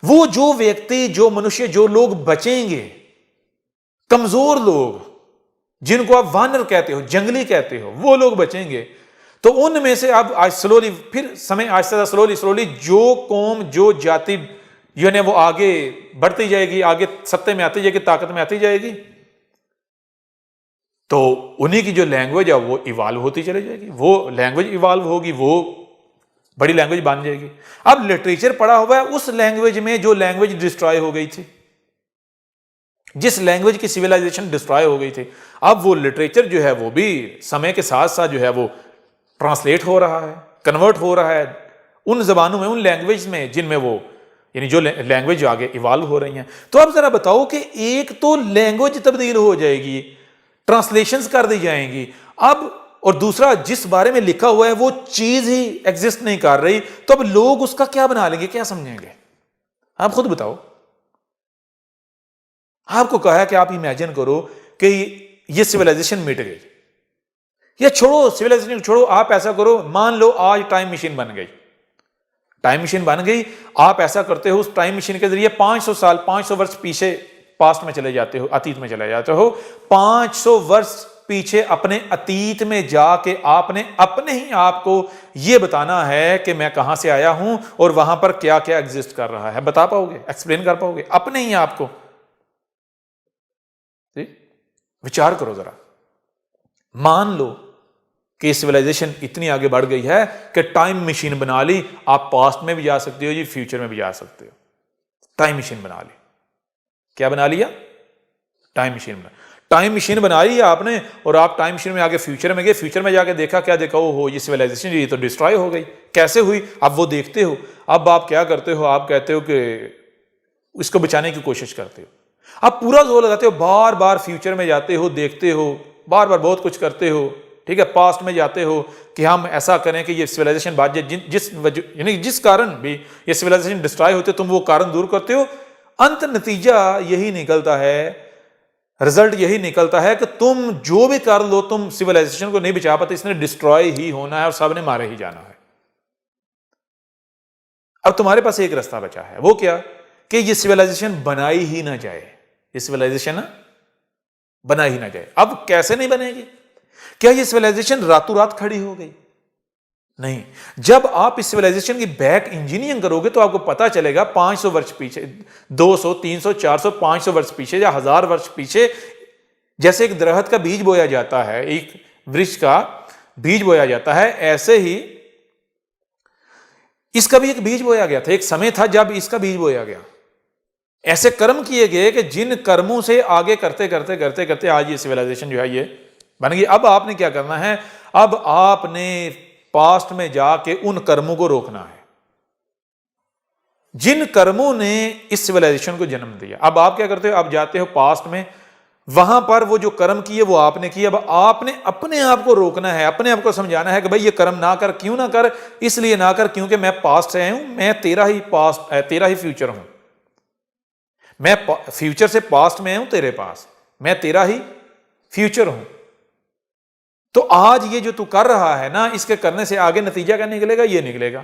वो जो व्यक्ति, जो मनुष्य, जो लोग बचेंगे, कमजोर लोग जिनको आप वानर कहते हो, जंगली कहते हो, वो लोग बचेंगे। तो उनमें से अब आज स्लोली, फिर समय आहिस्ता स्लोली स्लोली जो कौम, जो जाति यानी वो आगे बढ़ती जाएगी, आगे सत्ते में आती जाएगी, ताकत में आती जाएगी, तो उन्हीं की जो लैंग्वेज है वो इवॉल्व होती चली जाएगी, वो लैंग्वेज इवॉल्व होगी, वो बड़ी लैंग्वेज बन जाएगी। अब लिटरेचर पड़ा हुआ है उस लैंग्वेज में जो लैंग्वेज डिस्ट्रॉय हो गई थी, जिस लैंग्वेज की सिविलाइजेशन डिस्ट्रॉय हो गई थी, अब वो लिटरेचर जो है वो भी समय के साथ साथ जो है वो ट्रांसलेट हो रहा है, कन्वर्ट हो रहा है उन जबानों में, उन लैंग्वेज में जिनमें वो, यानी जो लैंग्वेज जो आगे इवॉल्व हो रही हैं। तो अब जरा बताओ कि एक तो लैंग्वेज तब्दील हो जाएगी, ट्रांसलेशंस कर दी जाएंगी, अब और दूसरा जिस बारे में लिखा हुआ है वो चीज ही एग्जिस्ट नहीं कर रही, तो अब लोग उसका क्या बना लेंगे, क्या समझेंगे? आप खुद बताओ। आपको कहा है कि आप इमेजिन करो कि ये सिविलाइजेशन मिट गई, या छोड़ो सिविलाइजेशन छोड़ो, आप ऐसा करो, मान लो आज टाइम मशीन बन गई, टाइम मशीन बन गई, आप ऐसा करते हो, उस टाइम मशीन के जरिए 500 साल, 500 वर्ष पीछे पास्ट में चले जाते हो, अतीत में चले जाते हो, 500 वर्ष पीछे अपने अतीत में जाके आपने अपने ही आप को यह बताना है कि मैं कहां से आया हूं और वहां पर क्या क्या एग्जिस्ट कर रहा है। बता पाओगे? एक्सप्लेन कर पाओगे अपने ही आप को? विचार करो जरा। मान लो कि सिविलाइजेशन इतनी आगे बढ़ गई है कि टाइम मशीन बना ली, आप पास्ट में भी जा सकते हो जी, फ्यूचर में भी जा सकते हो। टाइम मशीन बना ली। क्या बना लिया? टाइम मशीन बना। टाइम मशीन बना ली आपने और आप टाइम मशीन में आगे फ्यूचर में गए। फ्यूचर में जाके देखा, क्या देखा? हो ये सिविलाइजेशन ये तो डिस्ट्रॉय हो गई। कैसे हुई? अब वो देखते हो। अब आप क्या करते हो? आप कहते हो कि इसको बचाने की कोशिश करते हो। आप पूरा जोर लगाते हो, बार बार फ्यूचर में जाते हो, देखते हो, बार बार बहुत कुछ करते हो। ठीक है, पास्ट में जाते हो कि हम ऐसा करें कि ये सिविलाइजेशन बात यानी जिस कारण भी ये सिविलाइजेशन डिस्ट्रॉय होते, तुम वो कारण दूर करते हो। अंत नतीजा यही निकलता है, रिजल्ट यही निकलता है कि तुम जो भी कर लो, तुम सिविलाइजेशन को नहीं बचा पाते। इसने डिस्ट्रॉय ही होना है और सबने मारे ही जाना है। अब तुम्हारे पास एक रास्ता बचा है, वो क्या? कि ये सिविलाइजेशन बनाई ही ना जाए। ये सिविलाइजेशन बना ही ना जाए। अब कैसे नहीं बनेगी? क्या ये सिविलाइजेशन रातों रात खड़ी हो गई? नहीं। जब आप इस सिविलाइजेशन की बैक इंजीनियरिंग करोगे तो आपको पता चलेगा 500 वर्ष पीछे, 200, 300, 400, 500 वर्ष पीछे या 1000 वर्ष पीछे, जैसे एक दरख्त का बीज बोया जाता है, एक वृक्ष का बीज बोया जाता है, ऐसे ही इसका भी एक बीज बोया गया था। एक समय था जब इसका बीज बोया गया। ऐसे कर्म किए गए कि जिन कर्मों से आगे करते करते करते करते आज ये सिविलाइजेशन जो है ये बन गई। अब आपने क्या करना है? अब आपने पास्ट में जाके उन कर्मों को रोकना है जिन कर्मों ने इस सिविलाइजेशन को जन्म दिया। अब आप क्या करते हो? आप जाते हो पास्ट में, वहां पर वो जो कर्म किए वो आपने किए। अब आपने अपने आप को रोकना है, अपने आप को समझाना है कि भाई ये कर्म ना कर। क्यों ना कर? इसलिए ना कर क्योंकि मैं पास्ट से आया हूं, मैं तेरा ही पास्ट, तेरा ही फ्यूचर हूं। मैं फ्यूचर से पास्ट में आया हूं तेरे पास, मैं तेरा ही फ्यूचर हूं। तो आज ये जो तू कर रहा है ना, इसके करने से आगे नतीजा क्या निकलेगा? ये निकलेगा।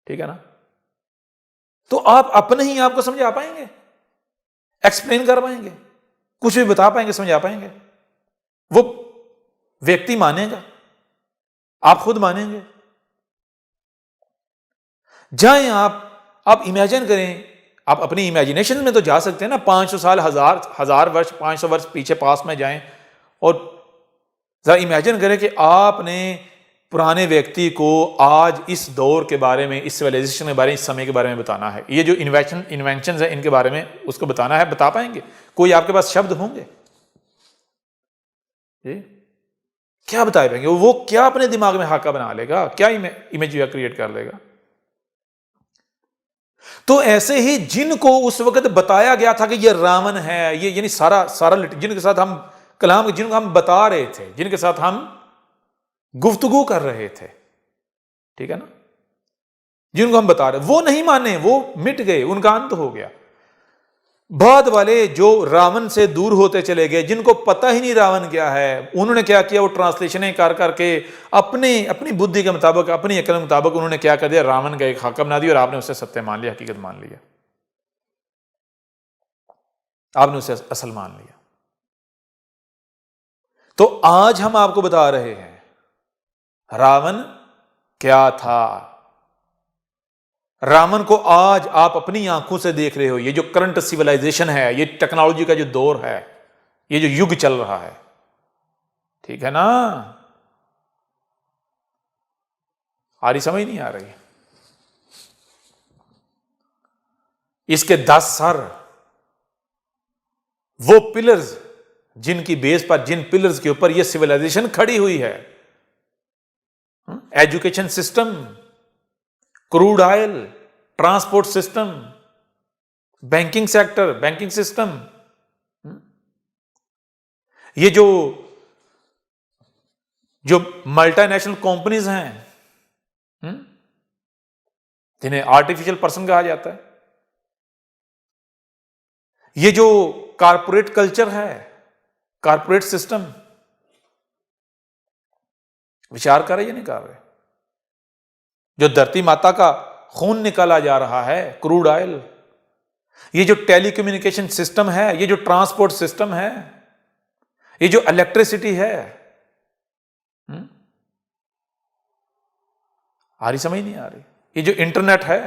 ठीक है ना? तो आप अपने ही आप को समझा पाएंगे, एक्सप्लेन कर पाएंगे, कुछ भी बता पाएंगे, समझा पाएंगे? वो व्यक्ति मानेगा, आप खुद मानेंगे। जाएं आप इमेजिन करें, आप अपनी इमेजिनेशन में तो जा सकते हैं ना। 500 साल, हजार वर्ष, 500 वर्ष पीछे पास में जाएं और जरा इमेजिन करें कि आपने पुराने व्यक्ति को आज इस दौर के बारे में, इस सिविलाइजेशन के बारे में, इस समय के बारे में बताना है। ये जो इन्वेंशन है इनके बारे में उसको बताना है। बता पाएंगे? कोई आपके पास शब्द होंगे? क्या बता पाएंगे? वो क्या अपने दिमाग में हाका बना लेगा? क्या इमेज क्रिएट कर लेगा? तो ऐसे ही जिनको उस वक्त बताया गया था कि ये रावण है, ये यानी सारा जिनके साथ हम कलाम, जिनको हम बता रहे थे, जिनके साथ हम गुफ्तगू कर रहे थे, ठीक है ना, जिनको हम बता रहे, वो नहीं माने, वो मिट गए, उनका अंत हो गया। बाद वाले जो रावण से दूर होते चले गए, जिनको पता ही नहीं रावण क्या है, उन्होंने क्या किया? वो ट्रांसलेशनें कर करके अपनी बुद्धि के मुताबिक, अपनी अकल के मुताबिक उन्होंने क्या कर दिया? रावण का एक हाकम बना दिया और आपने उसे सत्य मान लिया, हकीकत मान लिया, आपने उसे असल मान लिया। तो आज हम आपको बता रहे हैं रावण क्या था। रावण को आज आप अपनी आंखों से देख रहे हो। ये जो करंट सिविलाइजेशन है, ये टेक्नोलॉजी का जो दौर है, ये जो युग चल रहा है, ठीक है ना? आ रही समझ नहीं आ रही? इसके 10 सर, वो पिलर्स जिनकी बेस पर, जिन पिलर्स के ऊपर ये सिविलाइजेशन खड़ी हुई है, education system, crude oil, transport system, banking sector, banking system, ये जो मल्टीनेशनल कंपनीज हैं, जिन्हें आर्टिफिशियल पर्सन कहा जाता है, ये जो कारपोरेट कल्चर है, कारपोरेट सिस्टम, विचार कर रहे या नहीं कर रहे? जो धरती माता का खून निकाला जा रहा है, क्रूड ऑयल, ये जो टेलीकम्युनिकेशन सिस्टम है, ये जो ट्रांसपोर्ट सिस्टम है, ये जो इलेक्ट्रिसिटी है, आ रही, समझ नहीं आ रही, ये जो इंटरनेट है,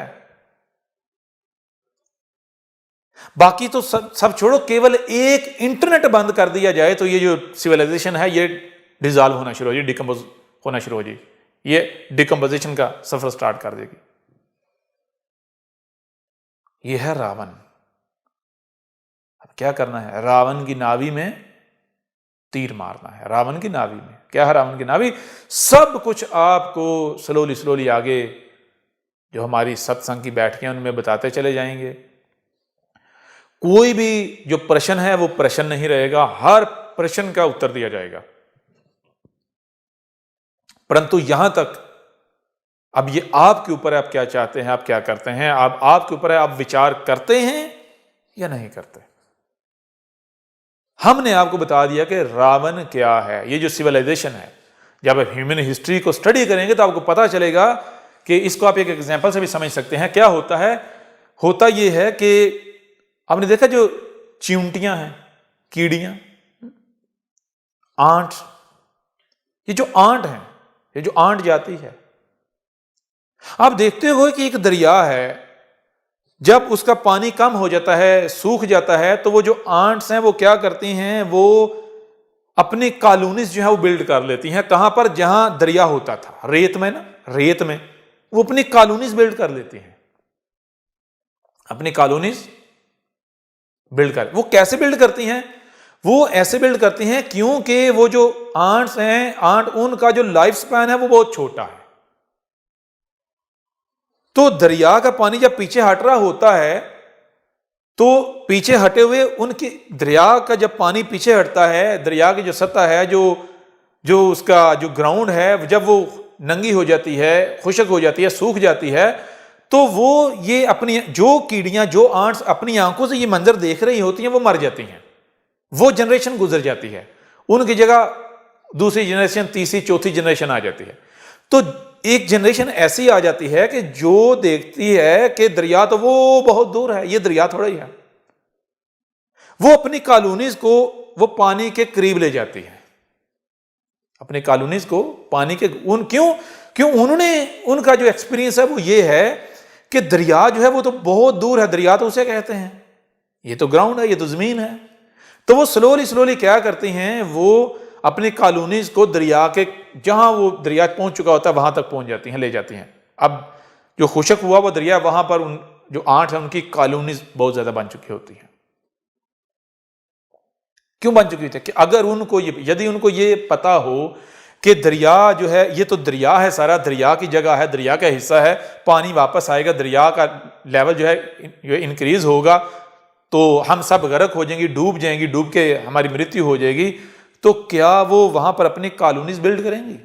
बाकी तो सब छोड़ो, केवल एक इंटरनेट बंद कर दिया जाए तो ये जो सिविलाइजेशन है ये डिसॉल्व होना शुरू हो जाए, डिकम्पोज होना शुरू हो जाए, ये डिकम्पोजिशन का सफर स्टार्ट कर देगी। ये है रावण। अब क्या करना है? रावण की नाभि में तीर मारना है। रावण की नाभि में क्या है? रावण की नाभि। सब कुछ आपको स्लोली स्लोली आगे जो हमारी सत्संग की बैठकें उनमें बताते चले जाएंगे। कोई भी जो प्रश्न है वो प्रश्न नहीं रहेगा, हर प्रश्न का उत्तर दिया जाएगा। परंतु यहां तक अब ये आपके ऊपर है, आप क्या चाहते हैं, आप क्या करते हैं, आपके ऊपर है, आप विचार करते हैं या नहीं करते। हमने आपको बता दिया कि रावण क्या है, ये जो सिविलाइजेशन है। जब आप ह्यूमन हिस्ट्री को स्टडी करेंगे तो आपको पता चलेगा कि इसको आप एक एग्जांपल से भी समझ सकते हैं। क्या होता है? होता यह है कि आपने देखा जो चींटियां हैं, कीड़ियां, आंट, ये जो आंट हैं, ये जो आंट जाती है, आप देखते हो कि एक दरिया है, जब उसका पानी कम हो जाता है, सूख जाता है, तो वो जो आंट्स हैं वो क्या करती हैं, वो अपनी कॉलोनीज जो है वो बिल्ड कर लेती हैं। कहां पर? जहां दरिया होता था, रेत में ना, रेत में वो अपनी कॉलोनीज बिल्ड कर लेती हैं, अपनी कॉलोनीज बिल्ड कर। वो कैसे बिल्ड करती हैं? वो ऐसे बिल्ड करती हैं क्योंकि वो जो आंट्स हैं, आंट, उनका जो लाइफ स्पैन है वो बहुत छोटा है। तो दरिया का पानी जब पीछे हट रहा होता है, तो पीछे हटे हुए उनकी, दरिया का जब पानी पीछे हटता है, दरिया की जो सतह है, जो उसका जो ग्राउंड है, जब वो नंगी हो जाती है, खुश्क हो जाती है, सूख जाती है, तो वो ये अपनी जो कीड़ियां, जो आंट्स अपनी आंखों से ये मंजर देख रही होती हैं, वो मर जाती हैं। वो जनरेशन गुजर जाती है, उनकी जगह दूसरी जनरेशन, तीसरी, चौथी जनरेशन आ जाती है। तो एक जनरेशन ऐसी आ जाती है कि जो देखती है कि दरिया तो वो बहुत दूर है, ये दरिया थोड़ा ही है, वो अपनी कॉलोनीज को वो पानी के करीब ले जाती है, अपनी कॉलोनीज को पानी के क्यों उन्होंने, उनका जो एक्सपीरियंस है वो ये है कि दरिया जो है वो तो बहुत दूर है, दरिया तो उसे कहते हैं, ये तो ग्राउंड है, ये तो जमीन है। तो वो स्लोली स्लोली क्या करती हैं, वो अपनी कॉलोनीज को दरिया के, जहां वो दरिया पहुंच चुका होता है वहां तक पहुंच जाती हैं, ले जाती हैं। अब जो खुशक हुआ वो दरिया, वहां पर उन जो आंट है उनकी कॉलोनीज बहुत ज्यादा बन चुकी होती हैं। क्यों बन चुकी थी? कि अगर उनको यदि उनको ये पता हो कि दरिया जो है, ये तो दरिया है, सारा दरिया की जगह है, दरिया का हिस्सा है, पानी वापस आएगा, दरिया का लेवल जो है इंक्रीज होगा, तो हम सब गर्क हो जाएंगी, डूब जाएंगी, डूब के हमारी मृत्यु हो जाएगी, तो क्या वो वहां पर अपनी कॉलोनीज बिल्ड करेंगी?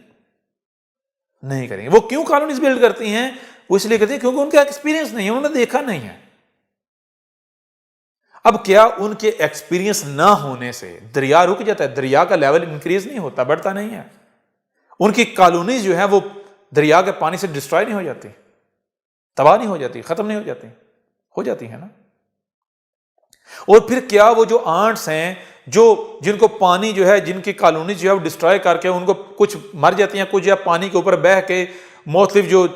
नहीं करेंगे। वो क्यों कॉलोनीज बिल्ड करती हैं? वो इसलिए करती हैं क्योंकि उनका एक्सपीरियंस नहीं है, उन्होंने देखा नहीं है। अब क्या उनके एक्सपीरियंस ना होने से दरिया रुक जाता है? दरिया का लेवल इंक्रीज नहीं होता, बढ़ता नहीं है। उनकी कॉलोनीज जो है वो दरिया के पानी से डिस्ट्रॉय नहीं हो जाती, तबाह नहीं हो जाती, खत्म नहीं हो जाती है ना। और फिर क्या वो जो आंट्स हैं, जो जिनको पानी जो है, जिनकी कॉलोनी जो है वो डिस्ट्रॉय करके, उनको कुछ मर जाती हैं, कुछ या पानी के ऊपर बह के मुख्तलिफ जो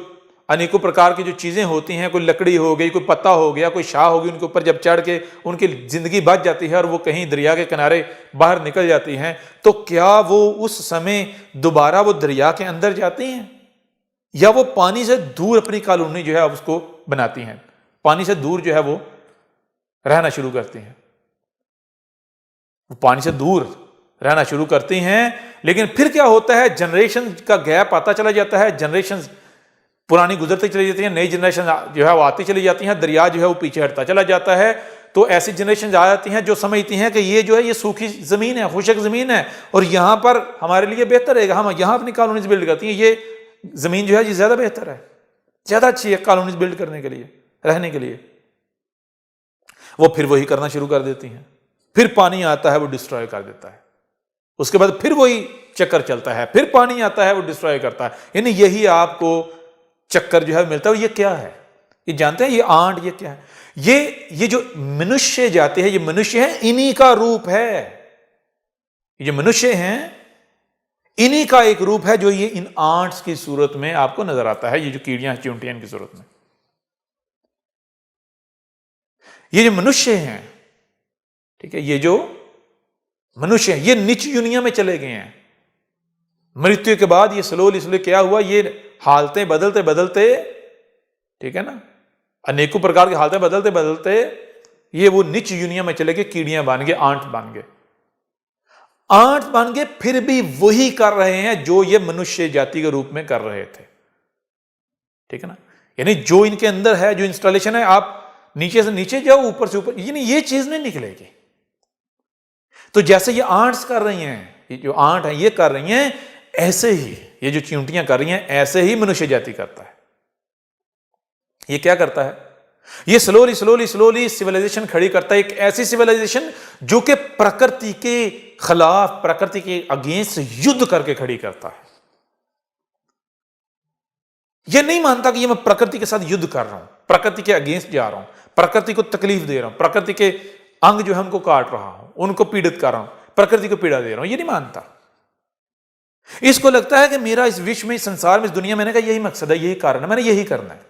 अनेकों प्रकार की जो चीज़ें होती हैं, कोई लकड़ी हो गई, कोई पत्ता हो गया, कोई शाह होगी, उनके ऊपर जब चढ़ के उनकी ज़िंदगी बच जाती है और वो कहीं दरिया के किनारे बाहर निकल जाती हैं, तो क्या वो उस समय दोबारा वो दरिया के अंदर जाती हैं, या वो पानी से दूर अपनी कॉलोनी जो है उसको बनाती हैं, पानी से दूर जो है वो रहना शुरू करती हैं? वो पानी से दूर रहना शुरू करती हैं, लेकिन फिर क्या होता है, जनरेशन का गैप आता चला जाता है, जनरेशन पुरानी गुजरती चली जाती है, नई जनरेशन जो है वो आती चली जाती है, दरिया जो है वो पीछे हटता चला जाता है। तो ऐसी जनरेशन आ जाती हैं जो समझती हैं कि ये जो है ये सूखी जमीन है, खुशक जमीन है, और यहाँ पर हमारे लिए बेहतर रहेगा, हम यहाँ अपनी कॉलोनीज बिल्ड करती हैं, ये जमीन जो है ये ज्यादा बेहतर है, ज्यादा अच्छी है कॉलोनीज बिल्ड करने के लिए, रहने के लिए। वो फिर वही करना शुरू कर देती हैं, फिर पानी आता है वो डिस्ट्रॉय कर देता है, उसके बाद फिर वही चक्कर चलता है, फिर पानी आता है वो डिस्ट्रॉय करता है, यानी यही आपको चक्कर जो है मिलता है। ये क्या है? ये जानते हैं, ये आंट, ये क्या है? ये जो मनुष्य जाते हैं, ये मनुष्य है, इन्हीं का रूप है, ये जो मनुष्य हैं इन्हीं का एक रूप है जो ये इन आंट्स की सूरत में आपको नजर आता है, ये जो कीड़ियां चींटियां इनकी सूरत में। ये जो मनुष्य हैं, ठीक है, ये जो मनुष्य हैं ये नीच दुनिया में चले गए हैं। मृत्यु के बाद ये स्लोली स्लोली क्या हुआ, ये हालतें बदलते बदलते, ठीक है ना, अनेकों प्रकार की हालतें बदलते बदलते ये वो नीच दुनिया में चले गए, कीड़ियां बन गए, आंट बन गए। आंट बन गए फिर भी वही कर रहे हैं जो ये मनुष्य जाति के रूप में कर रहे थे, ठीक है ना। यानी जो इनके अंदर है, जो इंस्टॉलेशन है, आप नीचे से नीचे जाओ, ऊपर से ऊपर, यानी ये चीज नहीं निकलेगी। तो जैसे ये आंट्स कर रही हैं, ये जो आंट है ये कर रही हैं, ऐसे ही ये जो चींटियां कर रही हैं, ऐसे ही मनुष्य जाति करता है। ये क्या करता है, ये स्लोली स्लोली स्लोली सिविलाइजेशन खड़ी करता है, एक ऐसी सिविलाइजेशन जो कि प्रकृति के खिलाफ, प्रकृति के अगेंस्ट युद्ध करके खड़ी करता है। यह नहीं मानता कि ये मैं प्रकृति के साथ युद्ध कर रहा हूं, प्रकृति के अगेंस्ट जा रहा हूं, प्रकृति को तकलीफ दे रहा हूं, प्रकृति के अंग जो है उनको काट रहा हूं, उनको पीड़ित कर रहा हूं, प्रकृति को पीड़ा दे रहा हूं, ये नहीं मानता। इसको लगता है कि मेरा इस विश्व में, इस संसार में, इस दुनिया में का यही मकसद है, यही कारण है, मैंने यही करना है।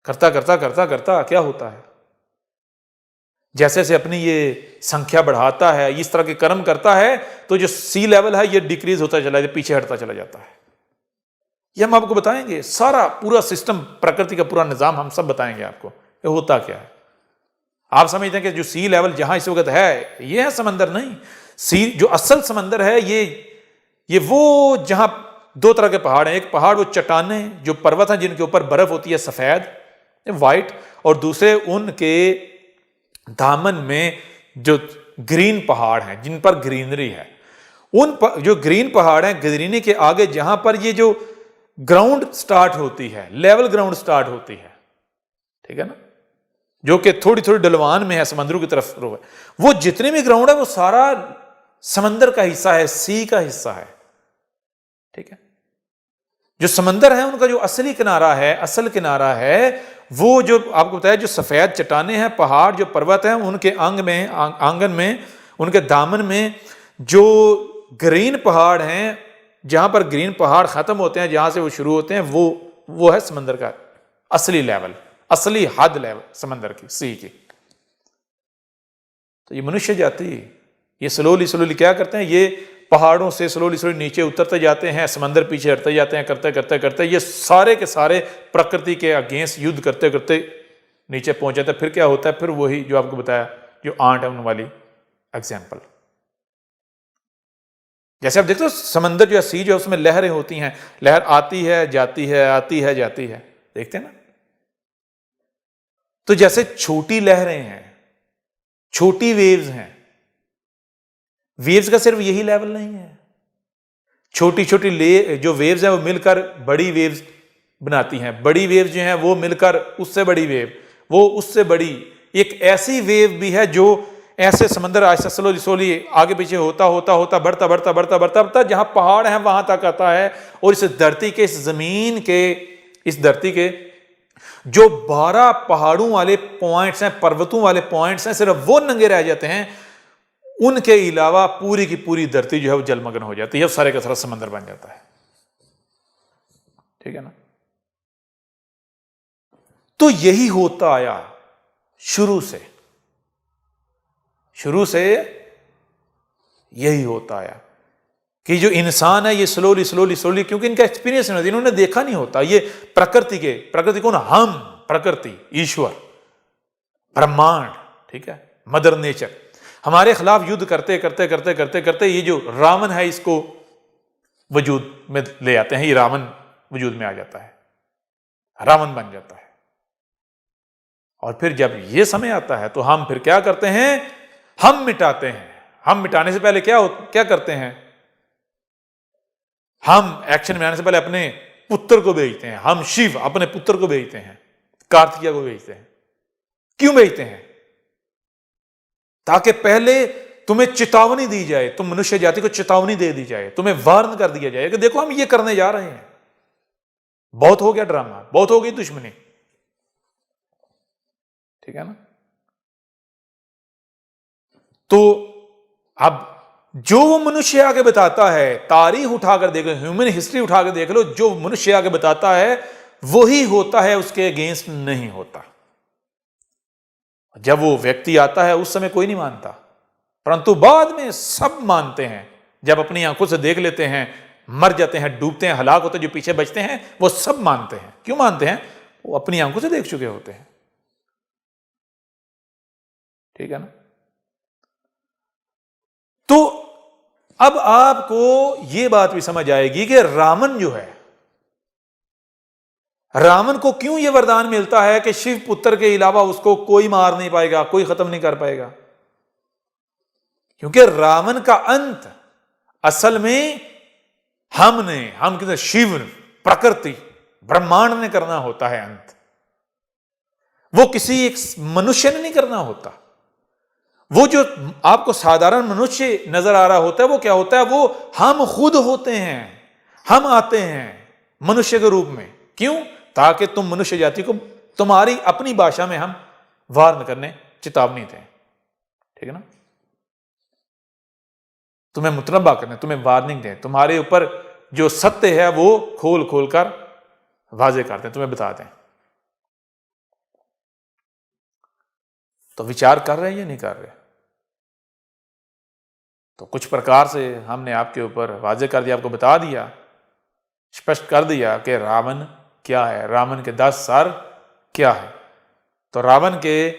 करता करता करता करता क्या होता है, जैसे जैसे अपनी ये संख्या बढ़ाता है, इस तरह के कर्म करता है, तो जो सी लेवल है ये डिक्रीज होता चला जाता, पीछे हटता चला जाता है। ये हम आपको बताएंगे, सारा पूरा सिस्टम, प्रकृति का पूरा निजाम हम सब बताएंगे आपको ये होता क्या है। आप समझते हैं कि जो सी लेवल जहां इस वक्त है ये है समंदर, नहीं। सी जो असल समंदर है ये वो जहां दो तरह के पहाड़ हैं, एक पहाड़ वो चट्टानें जो पर्वत हैं जिनके ऊपर बर्फ होती है सफेद व्हाइट, और दूसरे उनके दामन में जो ग्रीन पहाड़ हैं जिन पर ग्रीनरी है। जो ग्रीन पहाड़ हैं, ग्रीनरी के आगे जहां पर ये जो ग्राउंड स्टार्ट होती है, लेवल ग्राउंड स्टार्ट होती है, ठीक है ना, जो कि थोड़ी थोड़ी ढलवान में है, समंदरों की तरफ है, वो जितने भी ग्राउंड है वो सारा समंदर का हिस्सा है, सी का हिस्सा है, ठीक है। जो समंदर है उनका जो असली किनारा है, असल किनारा है, वो जो आपको बताया जो सफेद चट्टाने हैं, पहाड़, जो पर्वत हैं, उनके आंगन में, उनके दामन में जो ग्रीन पहाड़ हैं, जहां पर ग्रीन पहाड़ खत्म होते हैं, जहां से वो शुरू होते हैं, वो है समंदर का असली लेवल, असली हद लेवल समंदर की, सी की। तो ये मनुष्य जाति ये स्लोली स्लोली क्या करते हैं, ये पहाड़ों से स्लोली स्लोली नीचे उतरते जाते हैं, समंदर पीछे हटते जाते हैं, करते करते करते ये सारे के सारे प्रकृति के अगेंस्ट युद्ध करते करते नीचे पहुंच जाते हैं। फिर क्या होता है, फिर वही जो आपको बताया, जो आंट है उन वाली एग्जाम्पल। जैसे आप देखते हो समंदर जो है, सी जो है, उसमें लहरें होती हैं, लहर आती है जाती है, आती है जाती है, देखते हैं ना। तो जैसे छोटी लहरें हैं, छोटी वेव्स हैं, वेव्स का सिर्फ यही लेवल नहीं है, छोटी छोटी जो वेव्स हैं वो मिलकर बड़ी वेव्स बनाती हैं, बड़ी वेव्स जो हैं वो मिलकर उससे बड़ी वेव, वो उससे बड़ी एक ऐसी वेव भी है जो ऐसे समंदर ऐसा स्लोली स्लोली आगे पीछे होता होता होता बढ़ता बढ़ता बढ़ता बढ़ता बढ़ता जहां पहाड़ है वहां तक आता है। और इस धरती के, इस जमीन के, इस धरती के जो 12 पहाड़ों वाले पॉइंट्स हैं, पर्वतों वाले पॉइंट्स हैं, सिर्फ वो नंगे रह जाते हैं, उनके अलावा पूरी की पूरी धरती जो है वो जलमग्न हो जाती है, सारे का सारा समंदर बन जाता है, ठीक है ना। तो यही होता आया शुरू से यही होता आया कि जो इंसान है ये स्लोली स्लोली स्लोली, क्योंकि इनका एक्सपीरियंस नहीं होता, इन्होंने देखा नहीं होता, ये प्रकृति को ना, हम प्रकृति, ईश्वर, ब्रह्मांड, ठीक है, मदर नेचर हमारे खिलाफ युद्ध करते करते करते करते करते ये जो रावण है इसको वजूद में ले आते हैं, ये रावण वजूद में आ जाता है, रावण बन जाता है। और फिर जब ये समय आता है तो हम फिर क्या करते हैं, हम मिटाते हैं। हम मिटाने से पहले क्या करते हैं, हम एक्शन में आने से पहले अपने पुत्र को भेजते हैं। हम शिव अपने पुत्र को भेजते हैं, कार्तिकेय को भेजते हैं। क्यों भेजते हैं? ताकि पहले तुम्हें चेतावनी दी जाए, तुम मनुष्य जाति को चेतावनी दे दी जाए, तुम्हें वार्न कर दिया जाए कि देखो हम ये करने जा रहे हैं, बहुत हो गया ड्रामा, बहुत हो गई दुश्मनी, ठीक है ना। तो अब जो वो मनुष्य आगे बताता है, तारीख उठाकर देख लो, ह्यूमन हिस्ट्री उठाकर देख लो, जो मनुष्य आगे बताता है वही होता है, उसके अगेंस्ट नहीं होता। जब वो व्यक्ति आता है उस समय कोई नहीं मानता, परंतु बाद में सब मानते हैं। जब अपनी आंखों से देख लेते हैं, मर जाते हैं, डूबते हैं, हलाक होते हैं, जो पीछे बचते हैं वो सब मानते हैं। क्यों मानते हैं? वो अपनी आंखों से देख चुके होते हैं। ठीक है ना? तो अब आपको यह बात भी समझ आएगी कि रावण जो है, रावण को क्यों यह वरदान मिलता है कि शिव पुत्र के अलावा उसको कोई मार नहीं पाएगा, कोई खत्म नहीं कर पाएगा। क्योंकि रावण का अंत असल में हम कहते शिव, प्रकृति, ब्रह्मांड ने करना होता है अंत। वो किसी एक मनुष्य ने नहीं करना होता। वो जो आपको साधारण मनुष्य नजर आ रहा होता है वो क्या होता है? वो हम खुद होते हैं। हम आते हैं मनुष्य के रूप में। क्यों? ताकि तुम मनुष्य जाति को तुम्हारी अपनी भाषा में हम वार्न करने, चेतावनी दें। ठीक है ना? तुम्हें मुतनब्बा करने, तुम्हें वार्निंग दें, तुम्हारे ऊपर जो सत्य है वो खोल खोल कर वाजे कर दें, तुम्हें बता दें। तो विचार कर रहे हैं या नहीं कर रहे? तो कुछ प्रकार से हमने आपके ऊपर वाजे कर दिया, आपको बता दिया, स्पष्ट कर दिया कि रावण क्या है, रावण के 10 सर क्या है। तो रावण के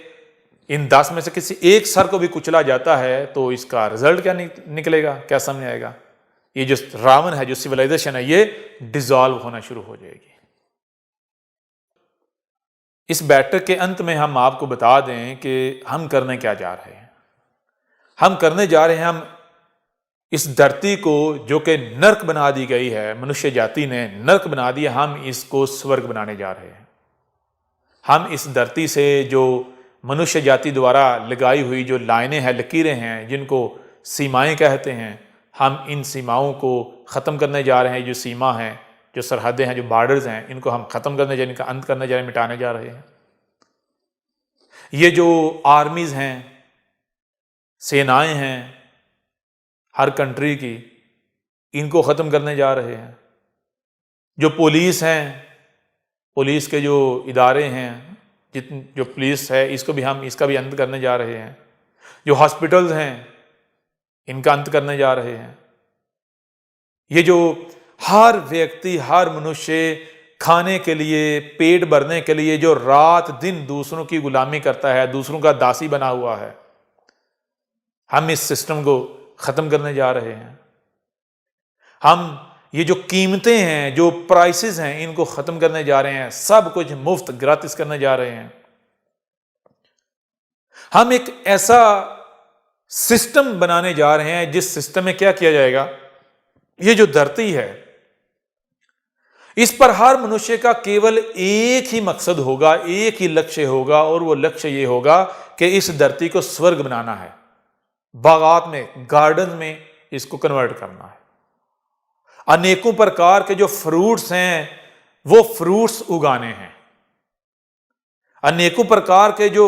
इन 10 में से किसी एक सर को भी कुचला जाता है तो इसका रिजल्ट क्या निकलेगा, क्या सामने आएगा? ये जो रावण है, जो सिविलाइजेशन है, ये डिसॉल्व होना शुरू हो जाएगी। इस बैठक के अंत में हम आपको बता दें कि हम करने क्या जा रहे हैं। हम करने जा रहे हैं, हम इस धरती को जो कि नर्क बना दी गई है, मनुष्य जाति ने नर्क बना दिया, हम इसको स्वर्ग बनाने जा रहे हैं। हम इस धरती से जो मनुष्य जाति द्वारा लगाई हुई जो लाइनें हैं, लकीरें हैं, जिनको सीमाएं कहते हैं, हम इन सीमाओं को ख़त्म करने जा रहे हैं। जो सीमा हैं, जो सरहदें हैं, जो बॉर्डर्स हैं, इनको हम ख़त्म करने जा रहे हैं, इनका अंत करने जा रहे हैं, मिटाने जा रहे हैं। ये जो आर्मीज़ हैं, सेनाएं हैं हर कंट्री की, इनको ख़त्म करने जा रहे हैं। जो पुलिस हैं, पुलिस के जो इदारे हैं, जो पुलिस है, इसको भी हम, इसका भी अंत करने जा रहे हैं। जो हॉस्पिटल्स हैं, इनका अंत करने जा रहे हैं। ये जो हर व्यक्ति, हर मनुष्य खाने के लिए, पेट भरने के लिए जो रात दिन दूसरों की गुलामी करता है, दूसरों का दासी बना हुआ है, हम इस सिस्टम को ख़त्म करने जा रहे हैं। हम ये जो कीमतें हैं, जो प्राइसेस हैं, इनको ख़त्म करने जा रहे हैं। सब कुछ मुफ्त, ग्रातिस करने जा रहे हैं। हम एक ऐसा सिस्टम बनाने जा रहे हैं जिस सिस्टम में क्या किया जाएगा, ये जो धरती है, इस पर हर मनुष्य का केवल एक ही मकसद होगा, एक ही लक्ष्य होगा, और वो लक्ष्य ये होगा कि इस धरती को स्वर्ग बनाना है। बागात में, गार्डन में इसको कन्वर्ट करना है। अनेकों प्रकार के जो फ्रूट्स हैं वो फ्रूट्स उगाने हैं। अनेकों प्रकार के जो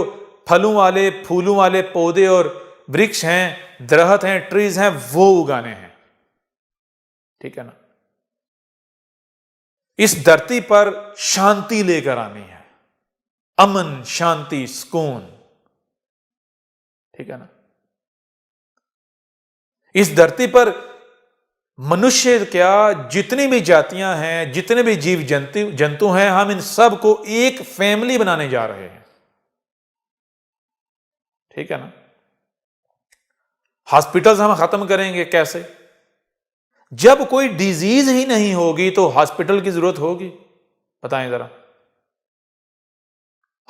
फलों वाले, फूलों वाले पौधे और वृक्ष हैं, दरख्त हैं, ट्रीज हैं, वो उगाने हैं। ठीक है ना? इस धरती पर शांति लेकर आनी है, अमन, शांति, सुकून। ठीक है ना? इस धरती पर मनुष्य क्या, जितनी भी जातियां हैं, जितने भी जीव जंतु हैं, हम इन सब को एक फैमिली बनाने जा रहे हैं। ठीक है ना? हॉस्पिटल्स हम खत्म करेंगे कैसे? जब कोई डिजीज ही नहीं होगी तो हॉस्पिटल की जरूरत होगी? बताएं जरा।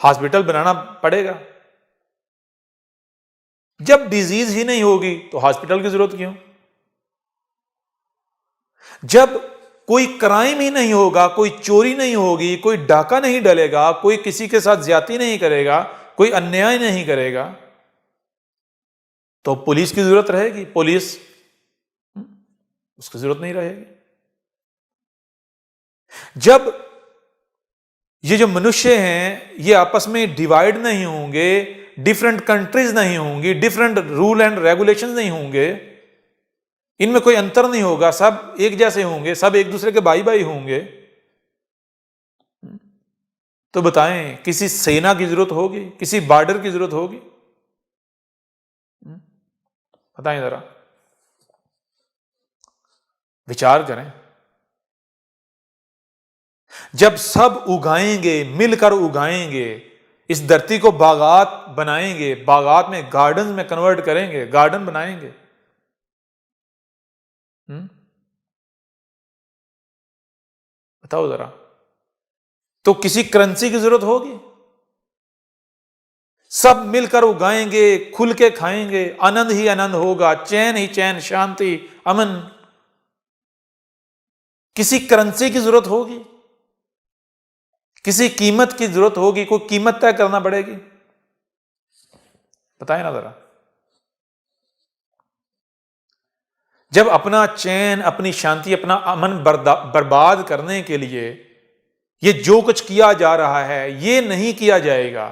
हॉस्पिटल बनाना पड़ेगा। जब डिजीज ही नहीं होगी तो हॉस्पिटल की जरूरत क्यों? जब कोई क्राइम ही नहीं होगा, कोई चोरी नहीं होगी, कोई डाका नहीं डलेगा, कोई किसी के साथ ज्यादती नहीं करेगा, कोई अन्याय नहीं करेगा, तो पुलिस की जरूरत रहेगी? पुलिस, उसकी जरूरत नहीं रहेगी। जब ये जो मनुष्य हैं ये आपस में डिवाइड नहीं होंगे, डिफरेंट कंट्रीज नहीं होंगी, डिफरेंट रूल एंड रेगुलेशन नहीं होंगे, इनमें कोई अंतर नहीं होगा, सब एक जैसे होंगे, सब एक दूसरे के भाई भाई होंगे, तो बताएं किसी सेना की जरूरत होगी, किसी बॉर्डर की जरूरत होगी? बताएं जरा, विचार करें। जब सब उगाएंगे, मिलकर उगाएंगे, इस धरती को बागात बनाएंगे, बागात में गार्डन में कन्वर्ट करेंगे, गार्डन बनाएंगे, बताओ जरा, तो किसी करेंसी की जरूरत होगी? सब मिलकर उगाएंगे, खुल के खाएंगे, आनंद ही आनंद होगा, चैन ही चैन, शांति, अमन। किसी करेंसी की जरूरत होगी? किसी कीमत की जरूरत होगी? कोई कीमत तय करना पड़ेगी? बताएं ना जरा। जब अपना चैन, अपनी शांति, अपना अमन बर्बाद करने के लिए ये जो कुछ किया जा रहा है ये नहीं किया जाएगा,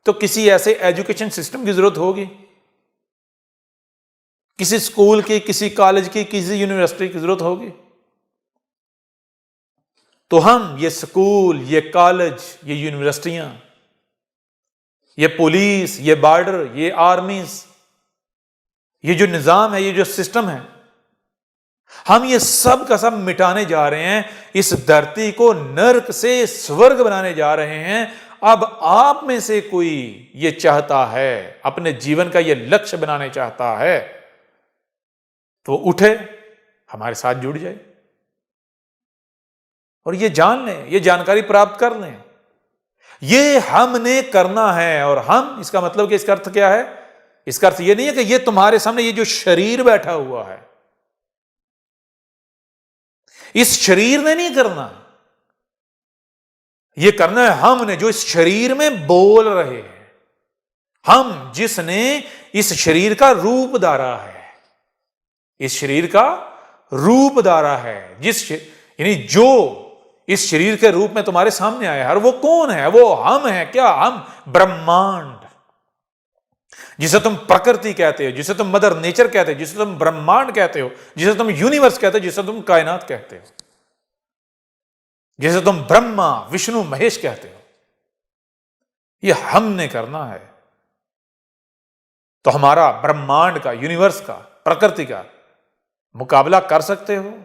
तो किसी ऐसे एजुकेशन सिस्टम की जरूरत होगी, किसी स्कूल की, किसी कॉलेज की, किसी यूनिवर्सिटी की जरूरत होगी। तो हम ये स्कूल, ये कॉलेज, ये यूनिवर्सिटियां, ये पुलिस, ये बॉर्डर, ये आर्मीज, ये जो निजाम है, ये जो सिस्टम है, हम ये सब का सब मिटाने जा रहे हैं, इस धरती को नर्क से स्वर्ग बनाने जा रहे हैं। अब आप में से कोई ये चाहता है, अपने जीवन का ये लक्ष्य बनाने चाहता है, तो उठे, हमारे साथ जुड़ जाए और ये जान लें, ये जानकारी प्राप्त कर लें, ये हमने करना है। और हम, इसका मतलब कि इसका अर्थ क्या है? इसका अर्थ ये नहीं है कि ये तुम्हारे सामने ये जो शरीर बैठा हुआ है, इस शरीर ने नहीं करना, ये करना है हमने, जो इस शरीर में बोल रहे हैं, हम जिसने इस शरीर का रूप धारा है, इस शरीर का रूप धारा है, यानी जो इस शरीर के रूप में तुम्हारे सामने आया है। और वो कौन है? वो हम है। क्या हम? ब्रह्मांड, जिसे तुम प्रकृति कहते हो, जिसे तुम मदर नेचर कहते हो, जिसे तुम ब्रह्मांड कहते हो, जिसे तुम यूनिवर्स कहते हो, जिसे तुम कायनात कहते हो, जिसे तुम ब्रह्मा, विष्णु, महेश कहते हो, ये हमने करना है। तो हमारा ब्रह्मांड का, यूनिवर्स का, प्रकृति का मुकाबला कर सकते हो?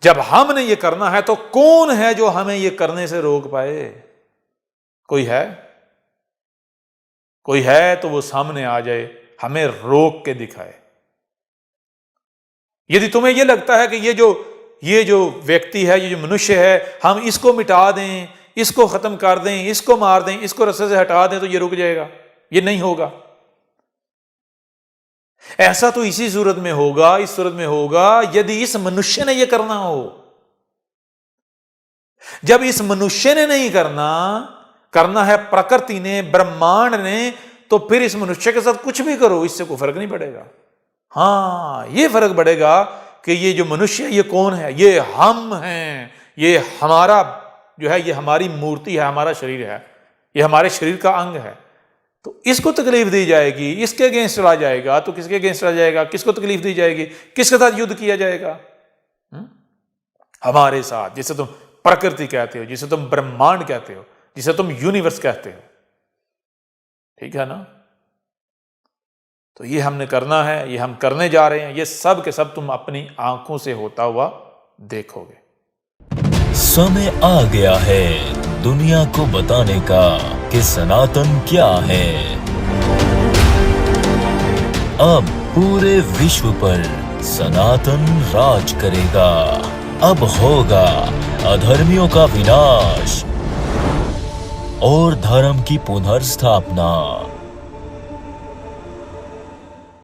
जब हमने ये करना है तो कौन है जो हमें ये करने से रोक पाए? कोई है? कोई है तो वो सामने आ जाए, हमें रोक के दिखाए। यदि तुम्हें यह लगता है कि ये जो व्यक्ति है, ये जो मनुष्य है, हम इसको मिटा दें, इसको खत्म कर दें, इसको मार दें, इसको रास्ते से हटा दें तो ये रुक जाएगा, ये नहीं होगा। ऐसा तो इसी सूरत में होगा, इस सूरत में होगा यदि इस मनुष्य ने यह करना हो। जब इस मनुष्य ने नहीं करना है प्रकृति ने, ब्रह्मांड ने, तो फिर इस मनुष्य के साथ कुछ भी करो, इससे कोई फर्क नहीं पड़ेगा। हां, ये फर्क पड़ेगा कि ये जो मनुष्य है ये कौन है? ये हम हैं, ये हमारा जो है, ये हमारी मूर्ति है, हमारा शरीर है, ये हमारे शरीर का अंग है। तो इसको तकलीफ दी जाएगी, इसके अगेंस्ट चला जाएगा तो किसके अगेंस्ट चला जाएगा? किसको तकलीफ दी जाएगी? किसके साथ युद्ध किया जाएगा? हमारे साथ, जिसे तुम प्रकृति कहते हो, जिसे तुम ब्रह्मांड कहते हो, जिसे तुम यूनिवर्स कहते हो। ठीक है ना? तो ये हमने करना है, ये हम करने जा रहे हैं, ये सब के सब तुम अपनी आंखों से होता हुआ देखोगे। समय आ गया है दुनिया को बताने का कि सनातन क्या है। अब पूरे विश्व पर सनातन राज करेगा। अब होगा अधर्मियों का विनाश और धर्म की पुनर्स्थापना।